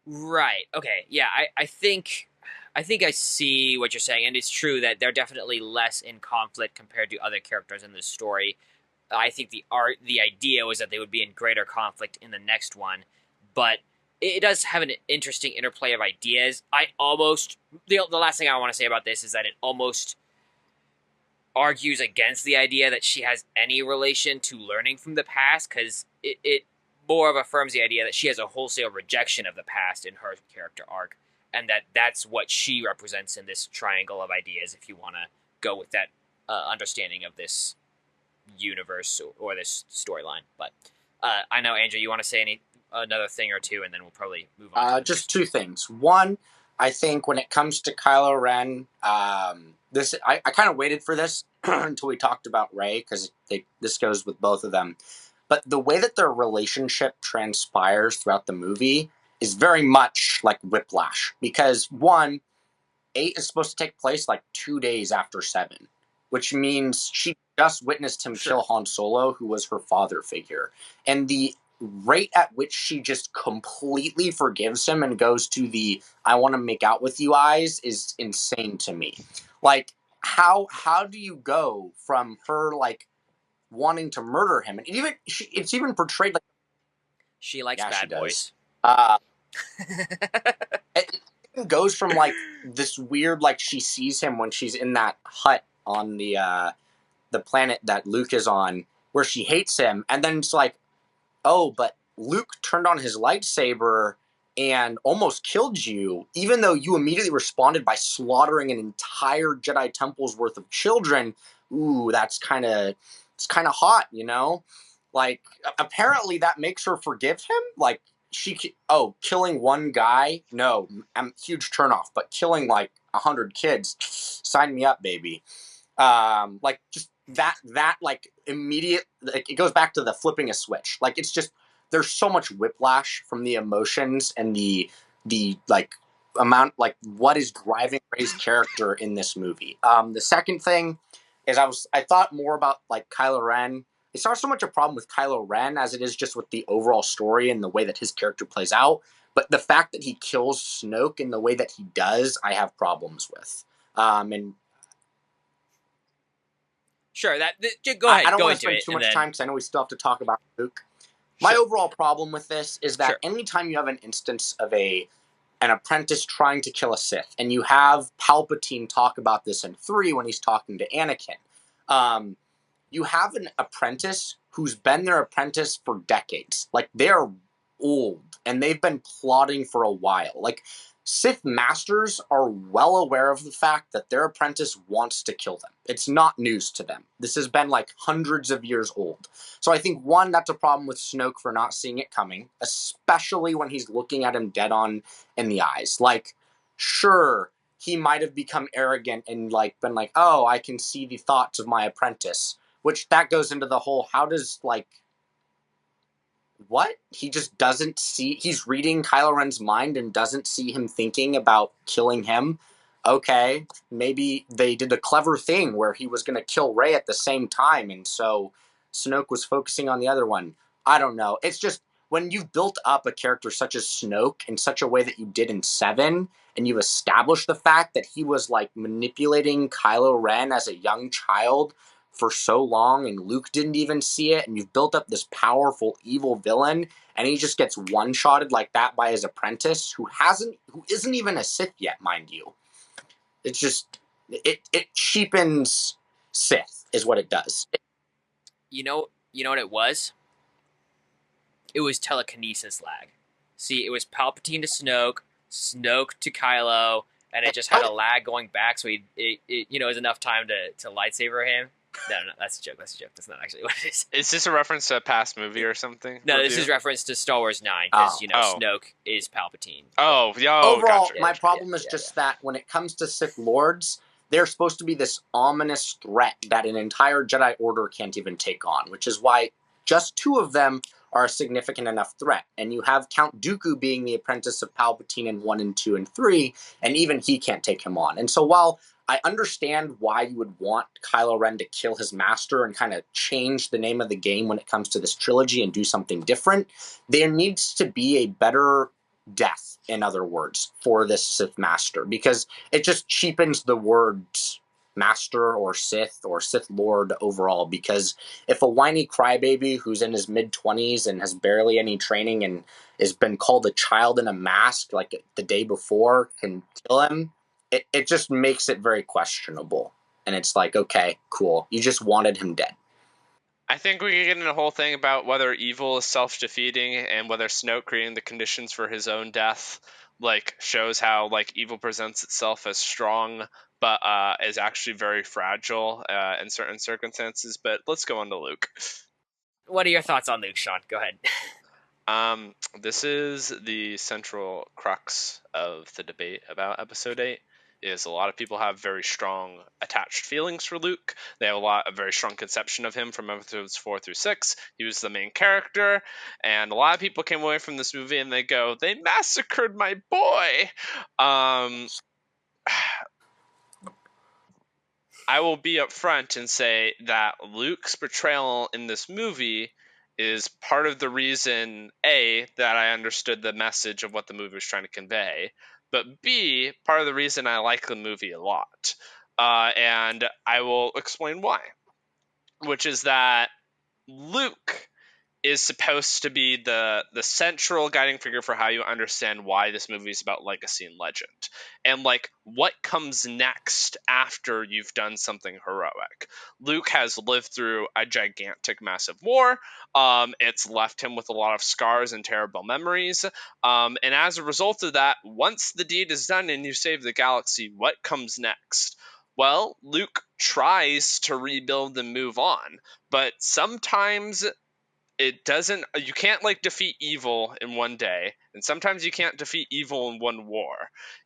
Right. Okay. Yeah. I think I see what you're saying, and it's true that they're definitely less in conflict compared to other characters in this story. I think the idea was that they would be in greater conflict in the next one, but it does have an interesting interplay of ideas. The last thing I want to say about this is that it almost argues against the idea that she has any relation to learning from the past, because it more of affirms the idea that she has a wholesale rejection of the past in her character arc, and that's what she represents in this triangle of ideas, if you want to go with that understanding of this universe or this storyline. But I know, Andrew, you want to say another thing or two, and then we'll probably move on. Just two things. One, I think when it comes to Kylo Ren, I kind of waited for this until we talked about Rey, because this goes with both of them. But the way that their relationship transpires throughout the movie is very much like Whiplash. Because, one, 8 is supposed to take place like 2 days after 7, which means she just witnessed him kill Han Solo, who was her father figure. And the rate at which she just completely forgives him and goes to the I want to make out with you eyes is insane to me. Like, how do you go from her like wanting to murder him, and it's even portrayed like She likes yeah, she bad does. boys. It even goes from like this weird like she sees him when she's in that hut on the planet that Luke is on, where she hates him, and then it's like, oh, but Luke turned on his lightsaber and almost killed you, even though you immediately responded by slaughtering an entire Jedi Temple's worth of children. Ooh, it's kind of hot, you know? Like, apparently that makes her forgive him. Like, killing one guy, no, I'm huge turnoff, but killing like 100 kids, sign me up, baby. Like just that like immediate, like, it goes back to the flipping a switch. Like it's just there's so much whiplash from the emotions and the like amount like what is driving Rey's character in this movie. The second thing is I thought more about like Kylo Ren. It's not so much a problem with Kylo Ren as it is just with the overall story and the way that his character plays out. But the fact that he kills Snoke in the way that he does, I have problems with. And Sure, go ahead. I don't go want to into spend it, too and much then time because I know we still have to talk about Luke. My Sure. overall problem with this is that Sure. anytime you have an instance of an apprentice trying to kill a Sith, and you have Palpatine talk about this in 3 when he's talking to Anakin, you have an apprentice who's been their apprentice for decades. Like, they're old, and they've been plotting for a while. Like, Sith Masters are well aware of the fact that their apprentice wants to kill them. It's not news to them. This has been, like, hundreds of years old. So I think, one, that's a problem with Snoke for not seeing it coming, especially when he's looking at him dead on in the eyes. Like, sure, he might have become arrogant and, like, been like, oh, I can see the thoughts of my apprentice. Which that goes into the whole, how does, like, what? He just doesn't see, he's reading Kylo Ren's mind and doesn't see him thinking about killing him. Okay, maybe they did a clever thing where he was going to kill Rey at the same time, and so Snoke was focusing on the other one. I don't know. It's just, when you've built up a character such as Snoke in such a way that you did in 7, and you've established the fact that he was, like, manipulating Kylo Ren as a young child for so long, and Luke didn't even see it, and you've built up this powerful evil villain, and he just gets one-shotted like that by his apprentice, who isn't even a Sith yet, mind you. It's just it cheapens Sith, is what it does. you know what it was. It was telekinesis lag. See, it was Palpatine to Snoke, Snoke to Kylo, and it just had a lag going back, so it was enough time to lightsaber him. No, that's a joke. That's not actually what it is. Is this a reference to a past movie or something? No, this is reference to Star Wars 9, because Snoke is Palpatine. Overall, gotcha. my problem is just that when it comes to Sith Lords, they're supposed to be this ominous threat that an entire Jedi Order can't even take on, which is why just 2 of them are a significant enough threat. And you have Count Dooku being the apprentice of Palpatine in 1 and 2 and 3, and even he can't take him on. And so while I understand why you would want Kylo Ren to kill his master and kind of change the name of the game when it comes to this trilogy and do something different, there needs to be a better death, in other words, for this Sith Master, because it just cheapens the words Master or Sith Lord overall, because if a whiny crybaby who's in his mid-20s and has barely any training and has been called a child in a mask like the day before can kill him, it just makes it very questionable. And it's like, okay, cool. You just wanted him dead. I think we can get into a whole thing about whether evil is self-defeating and whether Snoke creating the conditions for his own death like shows how like evil presents itself as strong but is actually very fragile in certain circumstances. But let's go on to Luke. What are your thoughts on Luke, Sean? Go ahead. This is the central crux of the debate about Episode 8. Is a lot of people have very strong attached feelings for Luke. They have a very strong conception of him from episodes 4 through 6. He was the main character, and a lot of people came away from this movie and they go, "They massacred my boy." I will be upfront and say that Luke's portrayal in this movie is part of the reason, A, that I understood the message of what the movie was trying to convey, but B, part of the reason I like the movie a lot. and I will explain why. Which is that Luke is supposed to be the central guiding figure for how you understand why this movie is about legacy and legend, and like what comes next after you've done something heroic. Luke has lived through a gigantic, massive war. It's left him with a lot of scars and terrible memories. And as a result of that, once the deed is done and you save the galaxy, what comes next? Well, Luke tries to rebuild and move on, but sometimes it doesn't. You can't like defeat evil in one day, and sometimes you can't defeat evil in one war.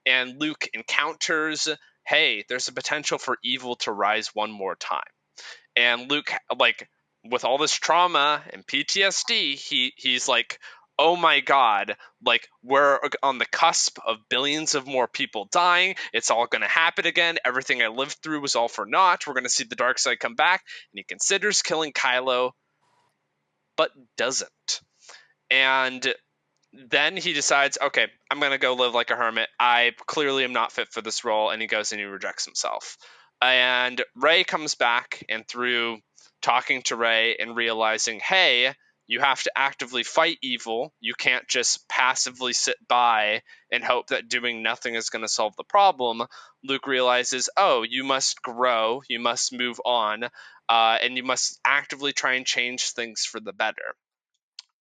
And Luke encounters, hey, there's a potential for evil to rise one more time. And Luke, like, with all this trauma and PTSD, he's like, oh my god, like, we're on the cusp of billions of more people dying. It's all going to happen again. Everything I lived through was all for naught. We're going to see the dark side come back. And he considers killing Kylo, but doesn't. And then he decides, okay, I'm going to go live like a hermit. I clearly am not fit for this role. And he goes and he rejects himself. And Rey comes back, and through talking to Rey and realizing, hey, you have to actively fight evil. You can't just passively sit by and hope that doing nothing is going to solve the problem. Luke realizes, oh, you must grow, you must move on, and you must actively try and change things for the better.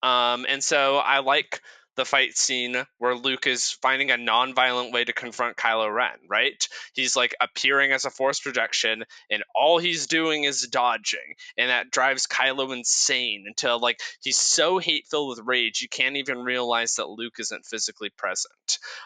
And so I like the fight scene where Luke is finding a non-violent way to confront Kylo Ren, right? He's like appearing as a force projection, and all he's doing is dodging, and that drives Kylo insane until like he's so hate-filled with rage you can't even realize that Luke isn't physically present.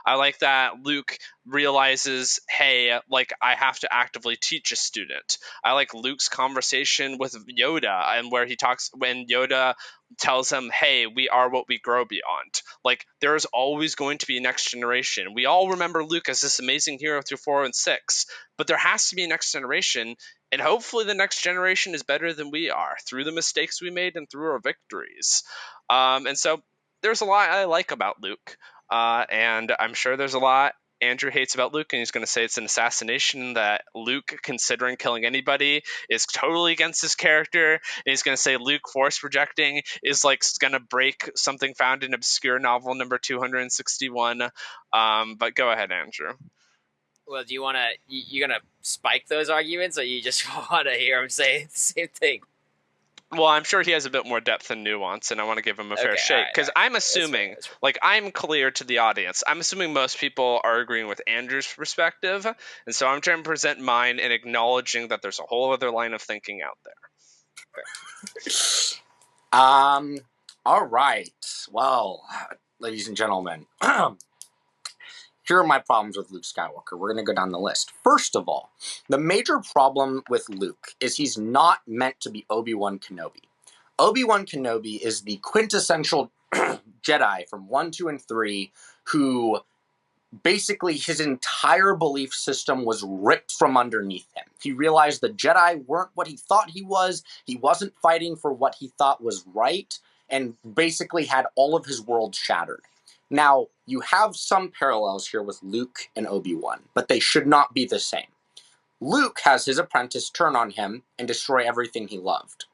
I like that Luke realizes, hey, like I have to actively teach a student. I like Luke's conversation with Yoda, and where he talks when Yoda tells him, hey, we are what we grow beyond. Like, there is always going to be a next generation. We all remember Luke as this amazing hero through 4 and 6, but there has to be a next generation, and hopefully the next generation is better than we are through the mistakes we made and through our victories. And so there's a lot I like about Luke, and I'm sure there's a lot Andrew hates about Luke, and he's going to say it's an assassination, that Luke, considering killing anybody, is totally against his character. And he's going to say Luke force projecting is like going to break something found in obscure novel number 261. But go ahead, Andrew. Well, do you want to? You gonna spike those arguments, or you just want to hear him say the same thing? Well, I'm sure he has a bit more depth and nuance, and I want to give him a fair shake, because I'm assuming, that's fair. Like, I'm clear to the audience. I'm assuming most people are agreeing with Andrew's perspective, and so I'm trying to present mine and acknowledging that there's a whole other line of thinking out there. All right. Well, ladies and gentlemen, here are my problems with Luke Skywalker. We're going to go down the list. First of all, the major problem with Luke is he's not meant to be Obi-Wan Kenobi. Obi-Wan Kenobi is the quintessential Jedi from 1, 2, and 3 who basically his entire belief system was ripped from underneath him. He realized the Jedi weren't what he thought he was. He wasn't fighting for what he thought was right, and basically had all of his world shattered. Now, you have some parallels here with Luke and Obi-Wan, but they should not be the same. Luke has his apprentice turn on him and destroy everything he loved.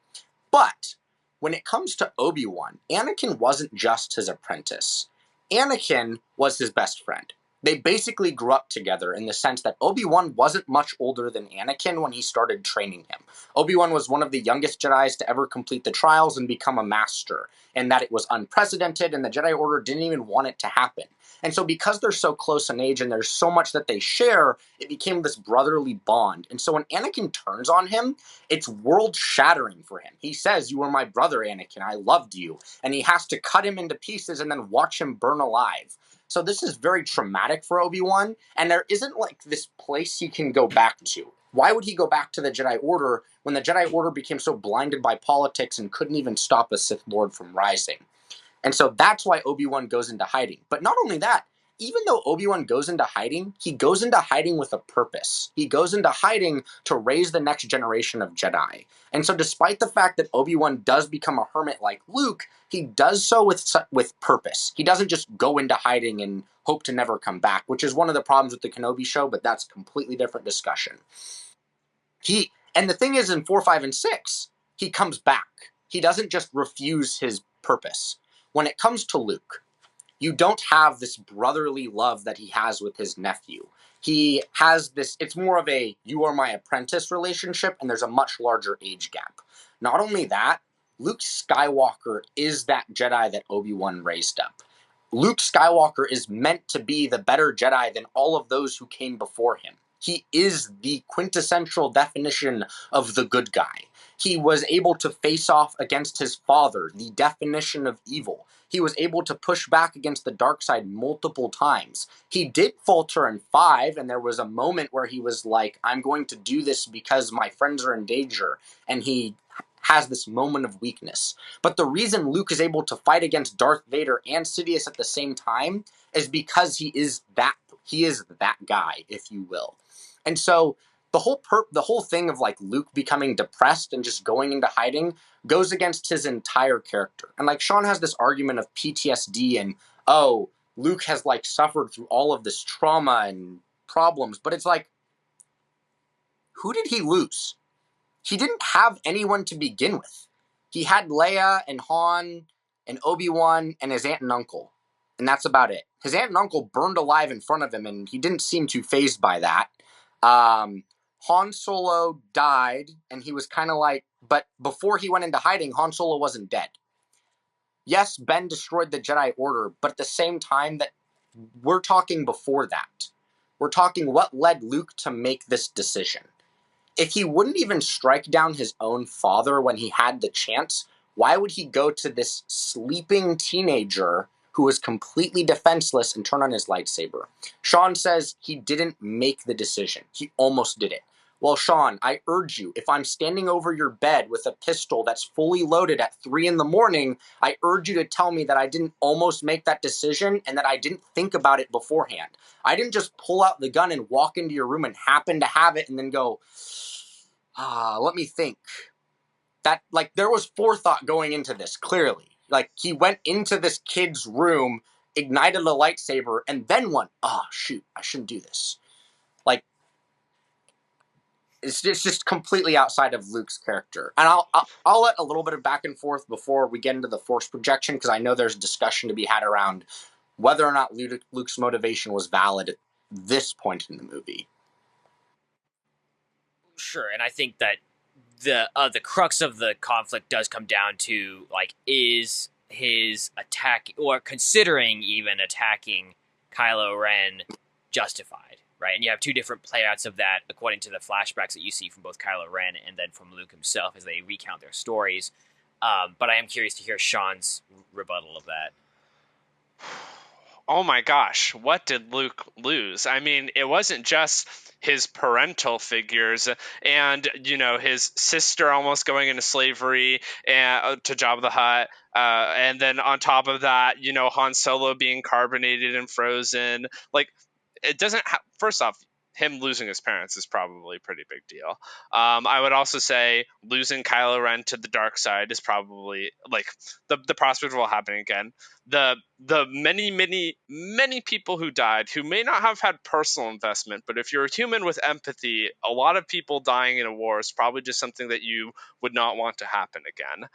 But when it comes to Obi-Wan, Anakin wasn't just his apprentice. Anakin was his best friend. They basically grew up together in the sense that Obi-Wan wasn't much older than Anakin when he started training him. Obi-Wan was one of the youngest Jedis to ever complete the trials and become a master, and that it was unprecedented, and the Jedi Order didn't even want it to happen. And so because they're so close in age and there's so much that they share, it became this brotherly bond. And so when Anakin turns on him, it's world-shattering for him. He says, "You were my brother, Anakin. I loved you." And he has to cut him into pieces and then watch him burn alive. So this is very traumatic for Obi-Wan, and there isn't like this place he can go back to. Why would he go back to the Jedi Order when the Jedi Order became so blinded by politics and couldn't even stop a Sith Lord from rising? And so that's why Obi-Wan goes into hiding. But not only that, even though Obi-Wan goes into hiding, he goes into hiding with a purpose. He goes into hiding to raise the next generation of Jedi. And so despite the fact that Obi-Wan does become a hermit like Luke, he does so with purpose. He doesn't just go into hiding and hope to never come back, which is one of the problems with the Kenobi show, but that's a completely different discussion. And the thing is, in 4, 5, and 6, he comes back. He doesn't just refuse his purpose. When it comes to Luke, you don't have this brotherly love that he has with his nephew. He has this, it's more of a you are my apprentice relationship, and there's a much larger age gap. Not only that, Luke Skywalker is that Jedi that Obi-Wan raised up. Luke Skywalker is meant to be the better Jedi than all of those who came before him. He is the quintessential definition of the good guy. He was able to face off against his father, the definition of evil. He was able to push back against the dark side multiple times. He did falter in 5, and there was a moment where he was like, I'm going to do this because my friends are in danger, and he has this moment of weakness. But the reason Luke is able to fight against Darth Vader and Sidious at the same time is because he is that guy, if you will. And so the whole thing of like Luke becoming depressed and just going into hiding goes against his entire character. And like Sean has this argument of PTSD and Luke has like suffered through all of this trauma and problems, but it's like, who did he lose? He didn't have anyone to begin with. He had Leia and Han and Obi-Wan and his aunt and uncle, and that's about it. His aunt and uncle burned alive in front of him, and he didn't seem too fazed by that. Han Solo died, and he was kind of like, but before he went into hiding, Han Solo wasn't dead. Yes, Ben destroyed the Jedi Order, but at the same time, that we're talking before that. We're talking what led Luke to make this decision. If he wouldn't even strike down his own father when he had the chance, why would he go to this sleeping teenager who was completely defenseless and turn on his lightsaber? Sean says he didn't make the decision. He almost did it. Well, Sean, I urge you, if I'm standing over your bed with a pistol that's fully loaded at 3 a.m, I urge you to tell me that I didn't almost make that decision and that I didn't think about it beforehand. I didn't just pull out the gun and walk into your room and happen to have it and then go, let me think. That, like, there was forethought going into this, clearly. Like, he went into this kid's room, ignited a lightsaber, and then went, shoot, I shouldn't do this. Like, it's just completely outside of Luke's character. And I'll let a little bit of back and forth before we get into the Force projection, because I know there's a discussion to be had around whether or not Luke's motivation was valid at this point in the movie. Sure, and I think that the crux of the conflict does come down to, like, is his attack, or considering even attacking Kylo Ren, justified, right? And you have two different playouts of that according to the flashbacks that you see from both Kylo Ren and then from Luke himself as they recount their stories. But I am curious to hear Sean's rebuttal of that. Oh my gosh, what did Luke lose? I mean, it wasn't just his parental figures and, his sister almost going into slavery and to Jabba the Hutt. And then on top of that, Han Solo being carbonated and frozen. Like, it doesn't first off, him losing his parents is probably a pretty big deal. I would also say losing Kylo Ren to the dark side is probably, like, the prospect of it happening again. The many people who died who may not have had personal investment, but if you're a human with empathy, a lot of people dying in a war is probably just something that you would not want to happen again.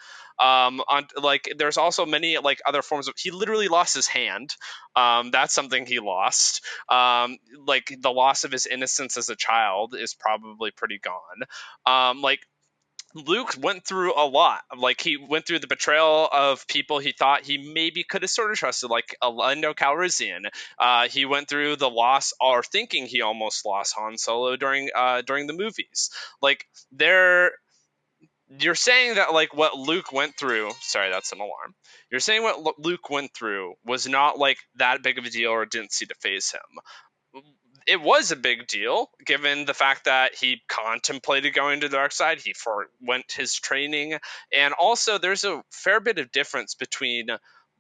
There's also many, like, other forms of, he literally lost his hand. That's something he lost. Like, the loss of his innocence as a child is probably pretty gone. Luke went through a lot. Like, he went through the betrayal of people he thought he maybe could have sort of trusted, like Lando Calrissian. He went through the loss, or thinking he almost lost, Han Solo during the movies. Like, you're saying that, like, what Luke went through, sorry, that's an alarm. You're saying what Luke went through was not, like, that big of a deal, or didn't seem to phase him. It was a big deal, given the fact that he contemplated going to the dark side. He forwent his training. And also, there's a fair bit of difference between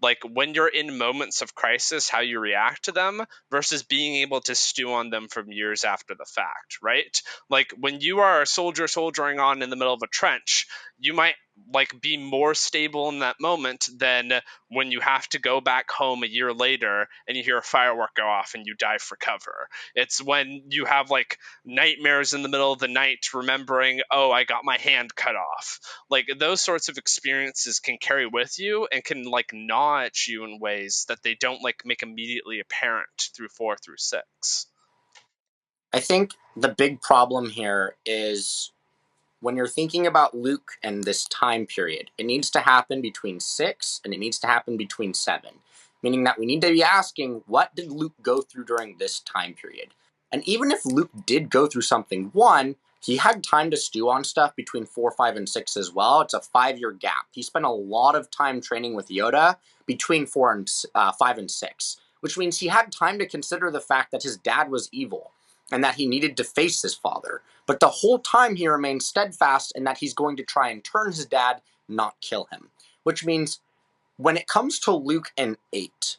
like when you're in moments of crisis, how you react to them versus being able to stew on them from years after the fact, right? Like when you are a soldier soldiering on in the middle of a trench, you might like be more stable in that moment than when you have to go back home a year later and you hear a firework go off and you dive for cover. It's when you have like nightmares in the middle of the night remembering, oh, I got my hand cut off. Like those sorts of experiences can carry with you and can like gnaw at you in ways that they don't like make immediately apparent through 4 through 6. I think the big problem here is when you're thinking about Luke and this time period, it needs to happen between 6 and it needs to happen between 7. Meaning that we need to be asking, what did Luke go through during this time period? And even if Luke did go through something, one, he had time to stew on stuff between 4, 5, and 6 as well. It's a 5-year gap. He spent a lot of time training with Yoda between 5 and 6, which means he had time to consider the fact that his dad was evil and that he needed to face his father. But the whole time he remains steadfast in that he's going to try and turn his dad, not kill him. Which means when it comes to Luke and 8,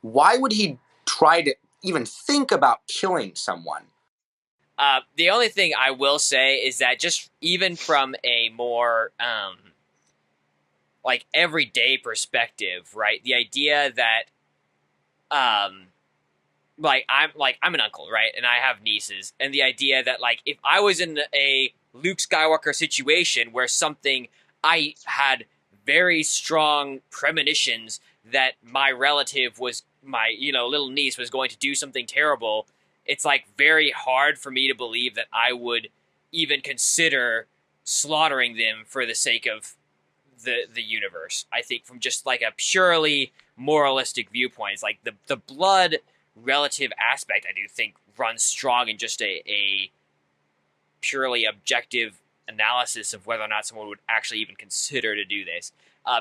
why would he try to even think about killing someone? The only thing I will say is that just even from a more like everyday perspective, right? The idea that I'm an uncle, right? And I have nieces, and the idea that like if I was in a Luke Skywalker situation where something I had very strong premonitions that my relative was my little niece was going to do something terrible, it's like very hard for me to believe that I would even consider slaughtering them for the sake of the universe. I think from just like a purely moralistic viewpoint, it's like the blood relative aspect I do think runs strong in just a purely objective analysis of whether or not someone would actually even consider to do this.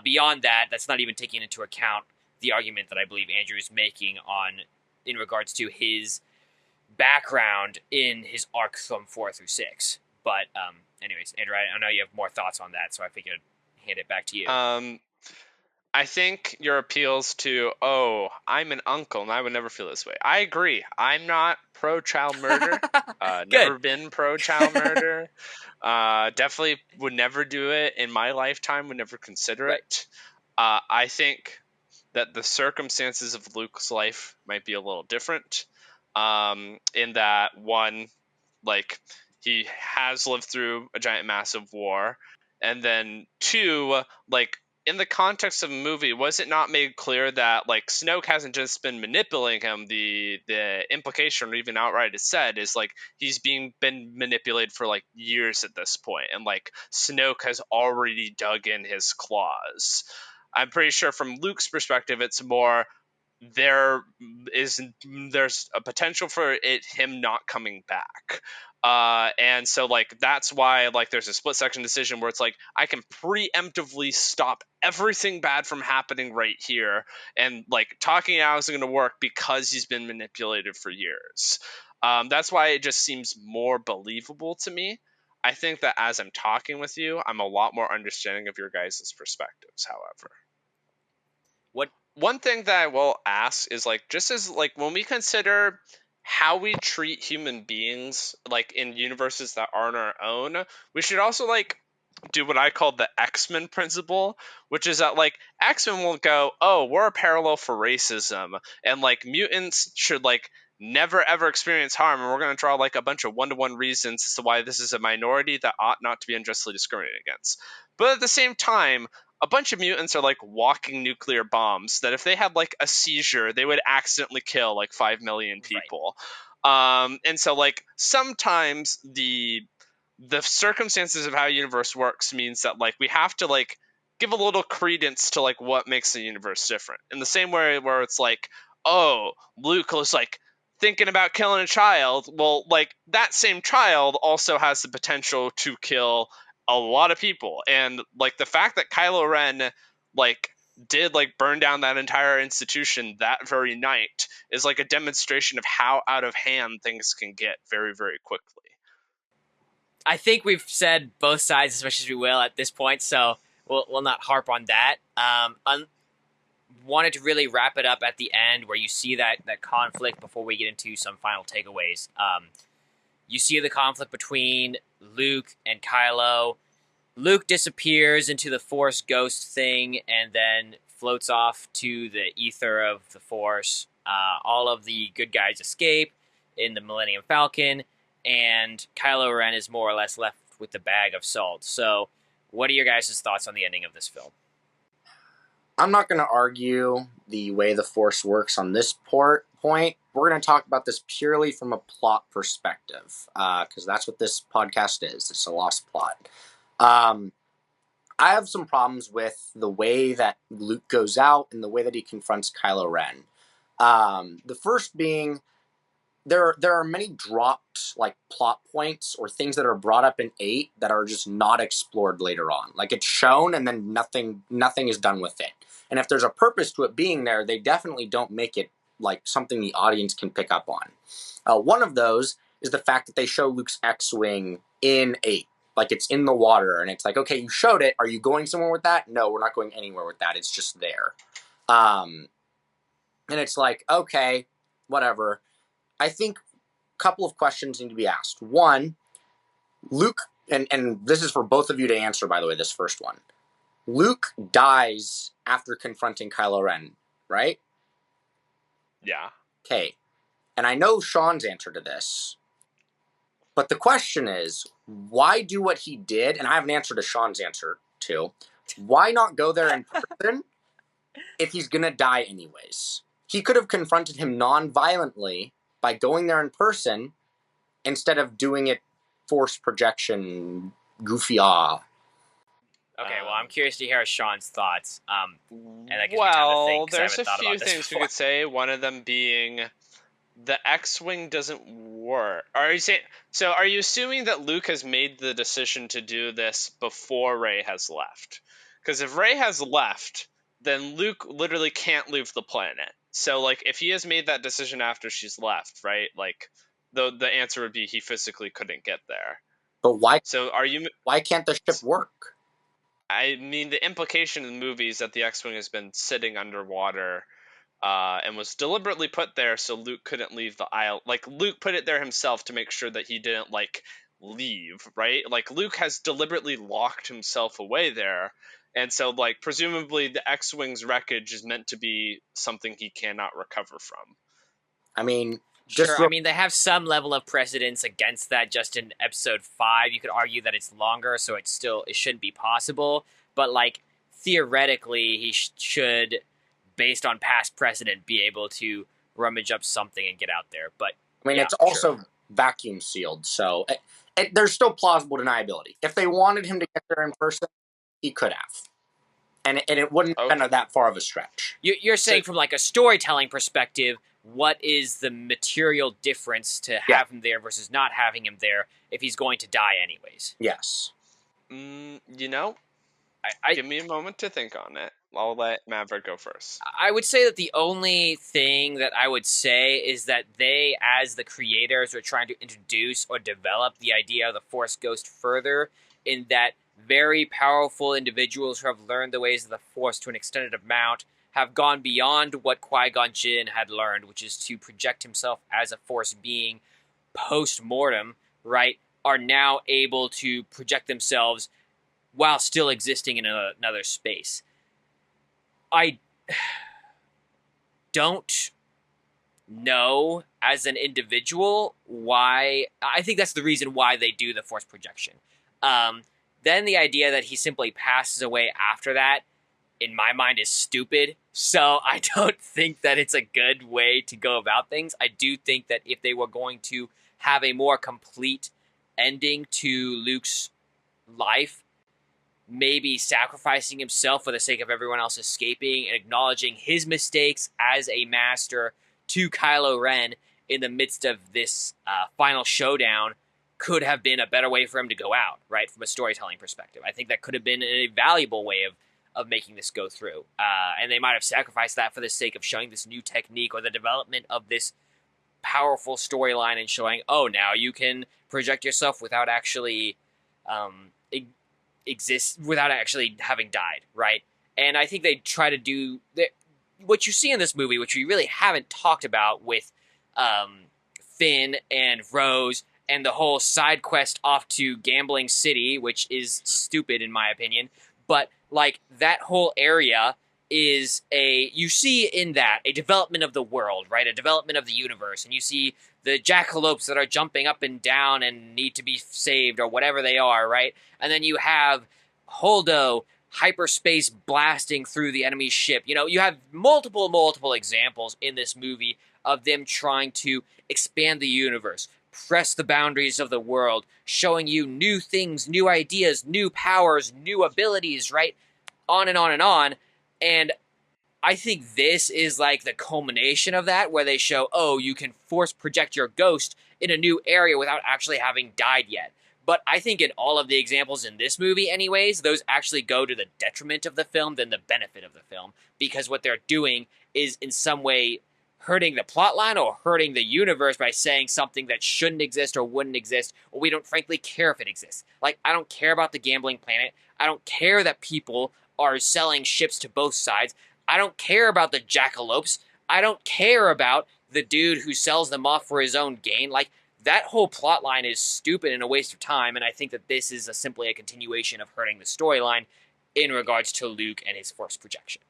Beyond that, that's not even taking into account the argument that I believe Andrew is making in regards to his background in his arc from 4 through 6. But anyways, Andrew, I know you have more thoughts on that, so I figured I'd hand it back to you. I think your appeals to, oh, I'm an uncle and I would never feel this way. I agree. I'm not pro-child murder. Never been pro-child murder. Definitely would never do it in my lifetime, would never consider it. I think that the circumstances of Luke's life might be a little different. In that, one, like, he has lived through a giant massive war. And then two, like, in the context of a movie, was it not made clear that like Snoke hasn't just been manipulating him? The implication, or even outright is said, is like he's been manipulated for like years at this point, and like Snoke has already dug in his claws. I'm pretty sure from Luke's perspective, it's more there's a potential for him not coming back. And so like that's why like there's a split section decision where it's like I can preemptively stop everything bad from happening right here, and like talking out isn't going to work because he's been manipulated for years. That's why it just seems more believable to me. I think that as I'm talking with you, I'm a lot more understanding of your guys' perspectives, however. One thing that I will ask is like, just as like when we consider how we treat human beings like in universes that aren't our own, we should also like do what I call the X-Men principle, which is that like X-Men will go, oh, we're a parallel for racism, and like mutants should like never ever experience harm, and we're going to draw like a bunch of one-to-one reasons as to why this is a minority that ought not to be unjustly discriminated against. But at the same time, a bunch of mutants are like walking nuclear bombs that if they had like a seizure, they would accidentally kill like 5 million people. Right. And so like sometimes the circumstances of how a universe works means that like we have to like give a little credence to like what makes the universe different. In the same way where it's like, oh, Luke was like thinking about killing a child. Well, like that same child also has the potential to kill a lot of people. And like the fact that Kylo Ren like did like burn down that entire institution that very night is like a demonstration of how out of hand things can get very, very quickly. I think we've said both sides as much as we will at this point, so we'll not harp on that. wanted to really wrap it up at the end where you see that conflict before we get into some final takeaways. You see the conflict between Luke and Kylo. Luke disappears into the Force ghost thing and then floats off to the ether of the Force. All of the good guys escape in the Millennium Falcon, and Kylo Ren is more or less left with the bag of salt. So, what are your guys' thoughts on the ending of this film? I'm not going to argue the way the Force works on this point. We're going to talk about this purely from a plot perspective, because that's what this podcast is. It's a lost plot. I have some problems with the way that Luke goes out and the way that he confronts Kylo Ren. The first being, there are many dropped like plot points or things that are brought up in 8 that are just not explored later on. Like, it's shown and then nothing is done with it. And if there's a purpose to it being there, they definitely don't make it like something the audience can pick up on. One of those is the fact that they show Luke's X-Wing in 8. Like, it's in the water, and it's like, okay, you showed it. Are you going somewhere with that? No, we're not going anywhere with that. It's just there. And it's like, okay, whatever. I think a couple of questions need to be asked. One, Luke, and this is for both of you to answer, by the way, this first one. Luke dies after confronting Kylo Ren, right? Yeah. Okay. And I know Sean's answer to this. But the question is, why do what he did? And I have an answer to Sean's answer, too. Why not go there in person if he's going to die anyways? He could have confronted him non-violently by going there in person instead of doing it force projection, goofy-ah. Okay, well, I'm curious to hear Sean's thoughts. And that gives me time to Well, think, 'cause I there's haven't a thought few about this things we before. could say. One of them being the X-Wing doesn't work. Are you assuming that Luke has made the decision to do this before Rey has left? Because if Rey has left, then Luke literally can't leave the planet. So, like, if he has made that decision after she's left, right? Like, the answer would be he physically couldn't get there. But why can't the ship work? I mean, the implication in the movie is that the X-Wing has been sitting underwater and was deliberately put there so Luke couldn't leave the aisle. Like, Luke put it there himself to make sure that he didn't, like, leave, right? Like, Luke has deliberately locked himself away there. And so, like, presumably the X-Wing's wreckage is meant to be something he cannot recover from. I mean, Sure, I mean, they have some level of precedence against that just in episode 5. You could argue that it's longer, so it shouldn't be possible. But, like, theoretically, he should, based on past precedent, be able to rummage up something and get out there. But I mean, yeah, it's also vacuum sealed, so there's still plausible deniability. If they wanted him to get there in person, he could have. And it wouldn't have been that far of a stretch. You're saying from, like, a storytelling perspective, what is the material difference to have him there versus not having him there if he's going to die anyways? Yes. You know, give me a moment to think on it. I'll let Maverick go first. I would say that the only thing that I would say is that they, as the creators, are trying to introduce or develop the idea of the Force Ghost further, in that very powerful individuals who have learned the ways of the Force to an extended amount have gone beyond what Qui-Gon Jinn had learned, which is to project himself as a Force being post-mortem, right, are now able to project themselves while still existing in another space. I don't know, as an individual, why. I think that's the reason why they do the Force projection. Then the idea that he simply passes away after that, in my mind, is stupid. So I don't think that it's a good way to go about things. I do think that if they were going to have a more complete ending to Luke's life, maybe sacrificing himself for the sake of everyone else escaping and acknowledging his mistakes as a master to Kylo Ren in the midst of this final showdown could have been a better way for him to go out, right, from a storytelling perspective. I think that could have been a valuable way of making this go through. And they might have sacrificed that for the sake of showing this new technique or the development of this powerful storyline and showing, oh, now you can project yourself without actually exist, without actually having died, right? And I think they try to do what you see in this movie, which we really haven't talked about with Finn and Rose and the whole side quest off to Gambling City, which is stupid in my opinion, but like that whole area is you see in that a development of the world, right? A development of the universe, and you see the jackalopes that are jumping up and down and need to be saved or whatever they are, right? And then you have Holdo hyperspace blasting through the enemy ship. You know, you have multiple examples in this movie of them trying to expand the universe, press the boundaries of the world, showing you new things, new ideas, new powers, new abilities, right? On and on and on. And I think this is like the culmination of that, where they show, oh, you can force project your ghost in a new area without actually having died yet. But I think in all of the examples in this movie anyways, those actually go to the detriment of the film than the benefit of the film, because what they're doing is in some way hurting the plotline or hurting the universe by saying something that shouldn't exist or wouldn't exist, or we don't frankly care if it exists. Like, I don't care about the gambling planet. I don't care that people are selling ships to both sides. I don't care about the jackalopes. I don't care about the dude who sells them off for his own gain. Like, that whole plot line is stupid and a waste of time, and I think that this is simply a continuation of hurting the storyline in regards to Luke and his force projection.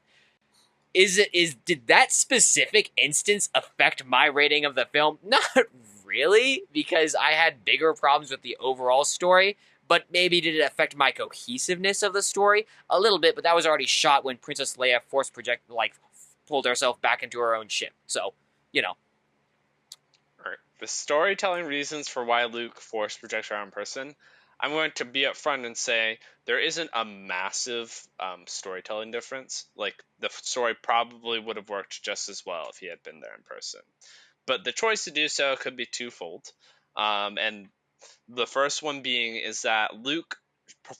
Did that specific instance affect my rating of the film? Not really, because I had bigger problems with the overall story, but maybe did it affect my cohesiveness of the story? A little bit, but that was already shot when Princess Leia pulled herself back into her own ship. So, you know. All right. The storytelling reasons for why Luke force projects around in person, I'm going to be upfront and say there isn't a massive storytelling difference. Like, the story probably would have worked just as well if he had been there in person. But the choice to do so could be twofold. And the first one being is that Luke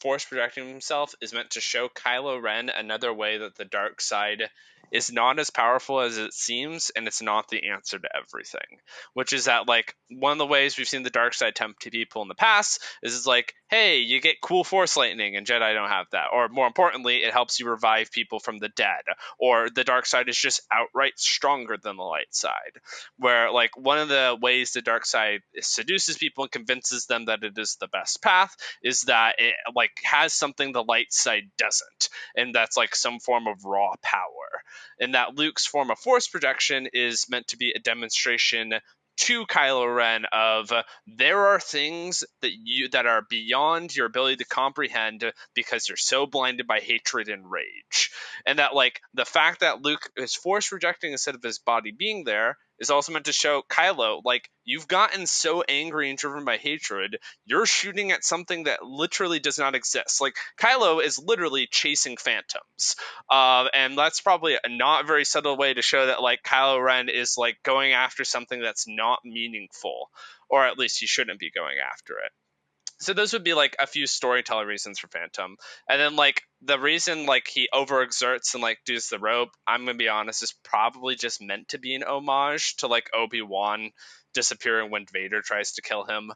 force projecting himself is meant to show Kylo Ren another way that the dark side is not as powerful as it seems, and it's not the answer to everything. Which is that, like, one of the ways we've seen the dark side tempt people in the past is it's like, hey, you get cool force lightning, and Jedi don't have that. Or more importantly, it helps you revive people from the dead. Or the dark side is just outright stronger than the light side. Where, like, one of the ways the dark side seduces people and convinces them that it is the best path is that it, like, has something the light side doesn't, and that's like some form of raw power. And that Luke's form of force projection is meant to be a demonstration to Kylo Ren of there are things that are beyond your ability to comprehend because you're so blinded by hatred and rage. And that, like, the fact that Luke is force projecting instead of his body being there is also meant to show Kylo, like, you've gotten so angry and driven by hatred, you're shooting at something that literally does not exist. Like, Kylo is literally chasing phantoms. And that's probably a not very subtle way to show that, like, Kylo Ren is, like, going after something that's not meaningful. Or at least he shouldn't be going after it. So those would be, like, a few storytelling reasons for Phantom. And then, like, the reason, like, he overexerts and, like, does the rope, I'm gonna be honest, is probably just meant to be an homage to, like, Obi-Wan disappearing when Vader tries to kill him,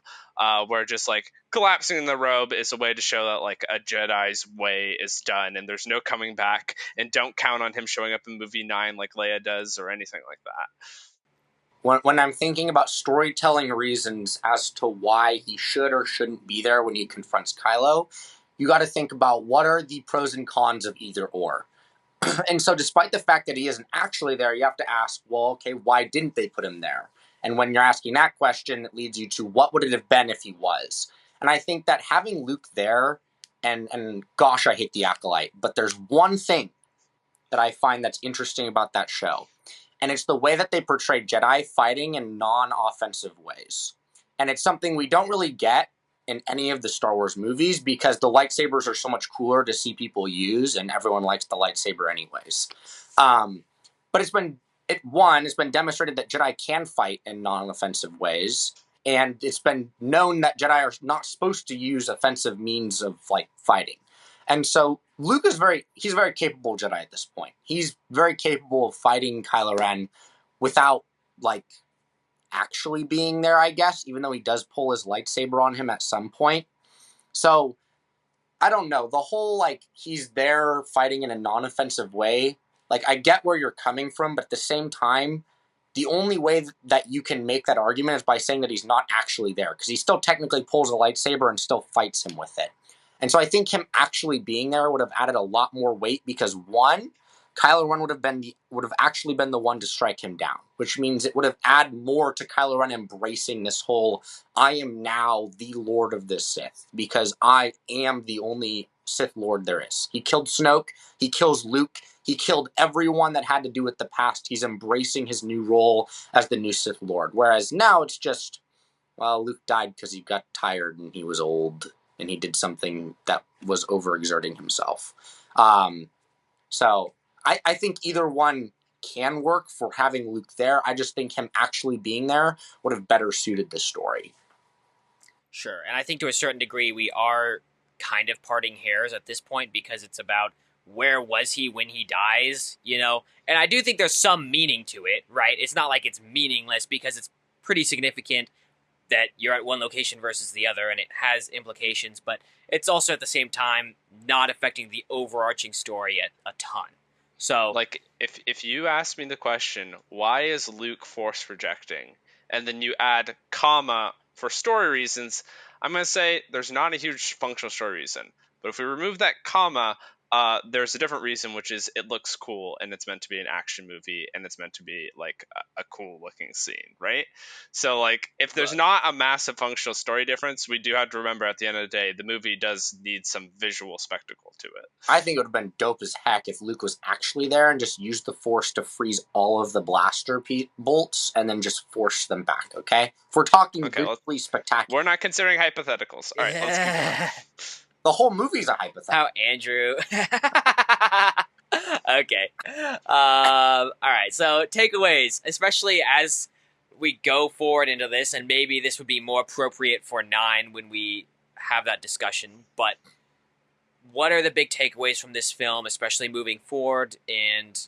where just, like, collapsing in the robe is a way to show that, like, a Jedi's way is done and there's no coming back, and don't count on him showing up in movie 9 like Leia does or anything like that. When I'm thinking about storytelling reasons as to why he should or shouldn't be there when he confronts Kylo, you got to think about what are the pros and cons of either or. And so despite the fact that he isn't actually there, you have to ask, well, okay, why didn't they put him there? And when you're asking that question, it leads you to what would it have been if he was? And I think that having Luke there, and gosh, I hate the Acolyte, but there's one thing that I find that's interesting about that show. And it's the way that they portray Jedi fighting in non-offensive ways. And it's something we don't really get in any of the Star Wars movies because the lightsabers are so much cooler to see people use, and everyone likes the lightsaber anyways. But it's been demonstrated that Jedi can fight in non-offensive ways, and it's been known that Jedi are not supposed to use offensive means of, like, fighting. And so Luke he's a very capable Jedi at this point. He's very capable of fighting Kylo Ren without, like, actually being there, I guess, even though he does pull his lightsaber on him at some point. So, I don't know. The whole, like, he's there fighting in a non-offensive way like, I get where you're coming from, but at the same time, the only way that you can make that argument is by saying that he's not actually there, because he still technically pulls a lightsaber and still fights him with it. And so I think him actually being there would have added a lot more weight, because one, Kylo Ren would have actually been the one to strike him down, which means it would have added more to Kylo Ren embracing this whole I am now the Lord of the Sith, because I am the only Sith Lord there is. He killed Snoke, he kills Luke, he killed everyone that had to do with the past. He's embracing his new role as the new Sith Lord. Whereas now it's just, well, Luke died because he got tired and he was old and he did something that was overexerting himself. So I think either one can work for having Luke there. I just think him actually being there would have better suited the story. Sure, and I think to a certain degree we are kind of parting hairs at this point, because it's about where was he when he dies, you know? And I do think there's some meaning to it, right? It's not like it's meaningless, because it's pretty significant that you're at one location versus the other, and it has implications, but it's also at the same time not affecting the overarching story a ton. So, Like, if you ask me the question, why is Luke force projecting, and then you add comma for story reasons, I'm going to say there's not a huge functional story reason. But if we remove that comma, there's a different reason, which is it looks cool, and it's meant to be an action movie, and it's meant to be like a cool looking scene, right? So, like, if there's Right. not a massive functional story difference, we do have to remember at the end of the day, the movie does need some visual spectacle to it. I think it would have been dope as heck if Luke was actually there and just used the Force to freeze all of the blaster bolts and then just force them back, okay? If we're talking Okay, visually spectacular. We're not considering hypotheticals. All right, let's keep going. The whole movie's a hypothetical. how Andrew. Okay. All right. So takeaways, especially as we go forward into this, and maybe this would be more appropriate for 9 when we have that discussion. But what are the big takeaways from this film, especially moving forward, and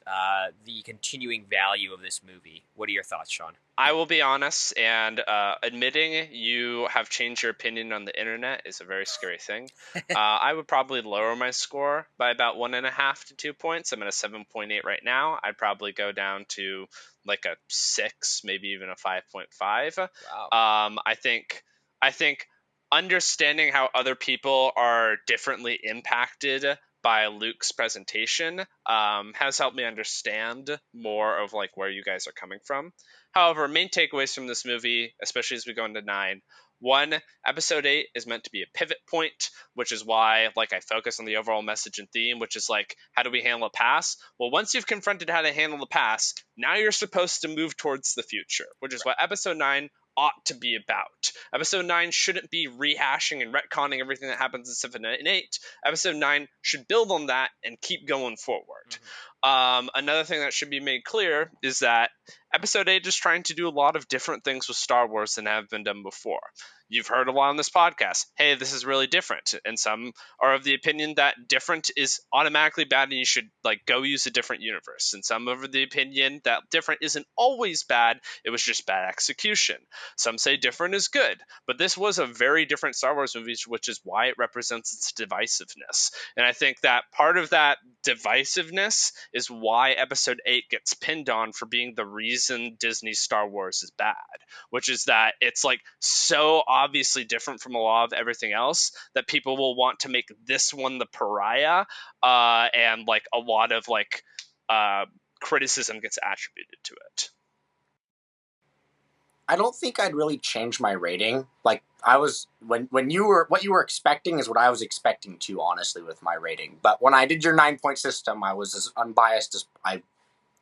the continuing value of this movie? What are your thoughts, Sean? I will be honest, and admitting you have changed your opinion on the internet is a very scary thing. I would probably lower my score by about 1.5 to 2 points. I'm at a 7.8 right now. I'd probably go down to like a 6, maybe even a 5.5. Wow. I think understanding how other people are differently impacted by Luke's presentation has helped me understand more of like where you guys are coming from. However, main takeaways from this movie, especially as we go into 9, one, episode 8 is meant to be a pivot point, which is why like I focus on the overall message and theme, which is like, how do we handle a pass? Well, once you've confronted how to handle the pass, now you're supposed to move towards the future, which is what episode 9 ought to be about. Episode 9 shouldn't be rehashing and retconning everything that happens in 7 and 8. Episode 9 should build on that and keep going forward. Another thing that should be made clear is that Episode 8 is trying to do a lot of different things with Star Wars than have been done before. You've heard a lot on this podcast, hey, this is really different. And some are of the opinion that different is automatically bad and you should like go use a different universe. And some are of the opinion that different isn't always bad, it was just bad execution. Some say different is good, but this was a very different Star Wars movie, which is why it represents its divisiveness. And I think that part of that divisiveness is why Episode 8 gets pinned on for being the reason Disney's Star Wars is bad, which is that it's like so obviously different from a lot of everything else that people will want to make this one the pariah, and like a lot of like criticism gets attributed to it. I don't think I'd really change my rating. Like I was when you were what you were expecting is what I was expecting too, honestly, with my rating. But when I did your 9-point system, I was as unbiased as I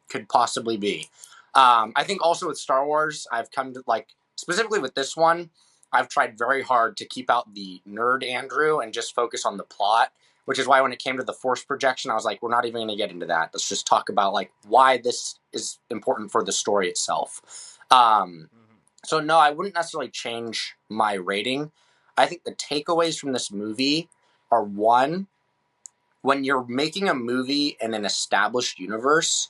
could possibly be. I think also with Star Wars, I've come to like specifically with this one, I've tried very hard to keep out the nerd Andrew and just focus on the plot. Which is why when it came to the Force projection, I was like, we're not even going to get into that. Let's just talk about like why this is important for the story itself. So no, I wouldn't necessarily change my rating. I think the takeaways from this movie are one, when you're making a movie in an established universe,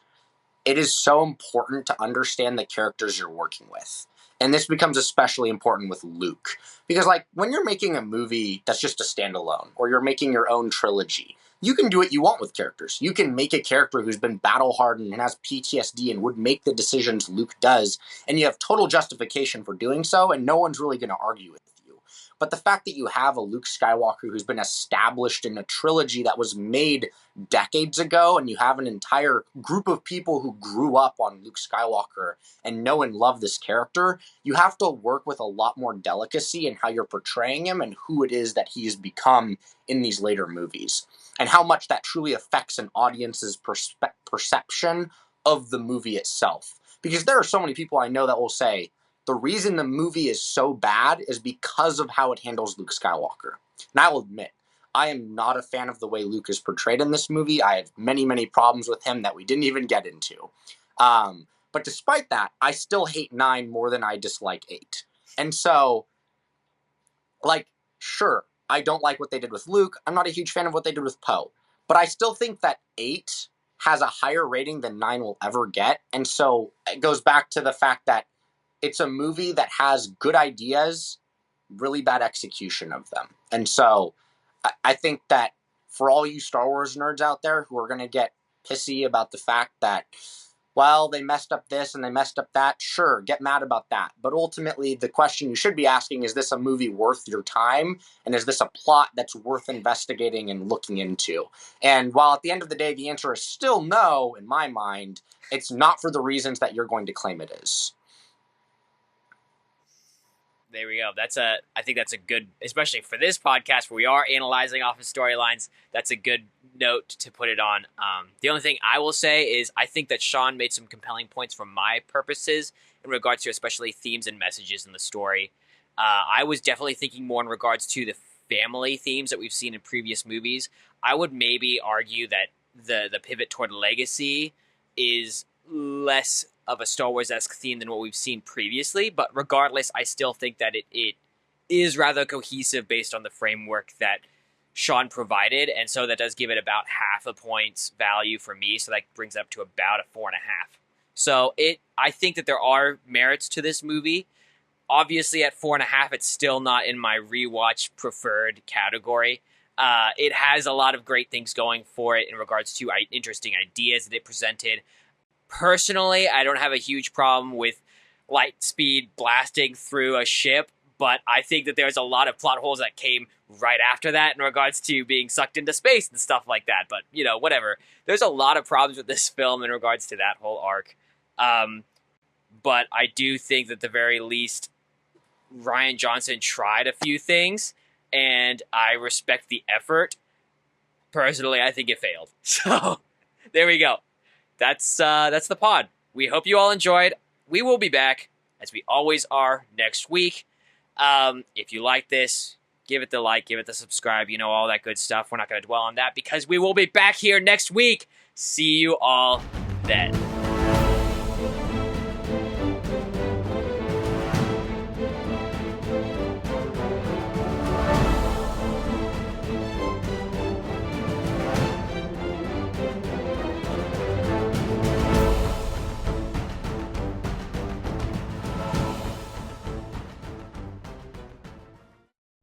it is so important to understand the characters you're working with. And this becomes especially important with Luke. Because, like, when you're making a movie that's just a standalone, or you're making your own trilogy, you can do what you want with characters. You can make a character who's been battle-hardened and has PTSD and would make the decisions Luke does, and you have total justification for doing so, and no one's really going to argue with you. But the fact that you have a Luke Skywalker who's been established in a trilogy that was made decades ago, and you have an entire group of people who grew up on Luke Skywalker and know and love this character, you have to work with a lot more delicacy in how you're portraying him and who it is that he has become in these later movies, and how much that truly affects an audience's perception of the movie itself. Because there are so many people I know that will say, the reason the movie is so bad is because of how it handles Luke Skywalker. And I will admit, I am not a fan of the way Luke is portrayed in this movie. I have many, many problems with him that we didn't even get into. But despite that, I still hate 9 more than I dislike 8. And so, like, sure, I don't like what they did with Luke. I'm not a huge fan of what they did with Poe. But I still think that 8 has a higher rating than 9 will ever get. And so it goes back to the fact that it's a movie that has good ideas, really bad execution of them. And so I think that for all you Star Wars nerds out there who are going to get pissy about the fact that, well, they messed up this and they messed up that, sure, get mad about that. But ultimately, the question you should be asking, is this a movie worth your time? And is this a plot that's worth investigating and looking into? And while at the end of the day, the answer is still no, in my mind, it's not for the reasons that you're going to claim it is. There we go. I think that's a good, especially for this podcast where we are analyzing off of storylines, that's a good note to put it on. The only thing I will say is I think that Sean made some compelling points for my purposes in regards to especially themes and messages in the story. I was definitely thinking more in regards to the family themes that we've seen in previous movies. I would maybe argue that the pivot toward legacy is less of a Star Wars-esque theme than what we've seen previously, but regardless, I still think that it is rather cohesive based on the framework that Sean provided, and so that does give it about half a point's value for me, so that brings it up to about a 4.5. So I think that there are merits to this movie. Obviously, at 4.5, it's still not in my rewatch preferred category. It has a lot of great things going for it in regards to interesting ideas that it presented. Personally, I don't have a huge problem with light speed blasting through a ship, but I think that there's a lot of plot holes that came right after that in regards to being sucked into space and stuff like that. But, whatever. There's a lot of problems with this film in regards to that whole arc. But I do think that at the very least, Rian Johnson tried a few things, and I respect the effort. Personally, I think it failed. So, there we go. That's the pod. We hope you all enjoyed. We will be back, as we always are, next week. If you like this, give it the like, give it the subscribe, all that good stuff. We're not going to dwell on that because we will be back here next week. See you all then.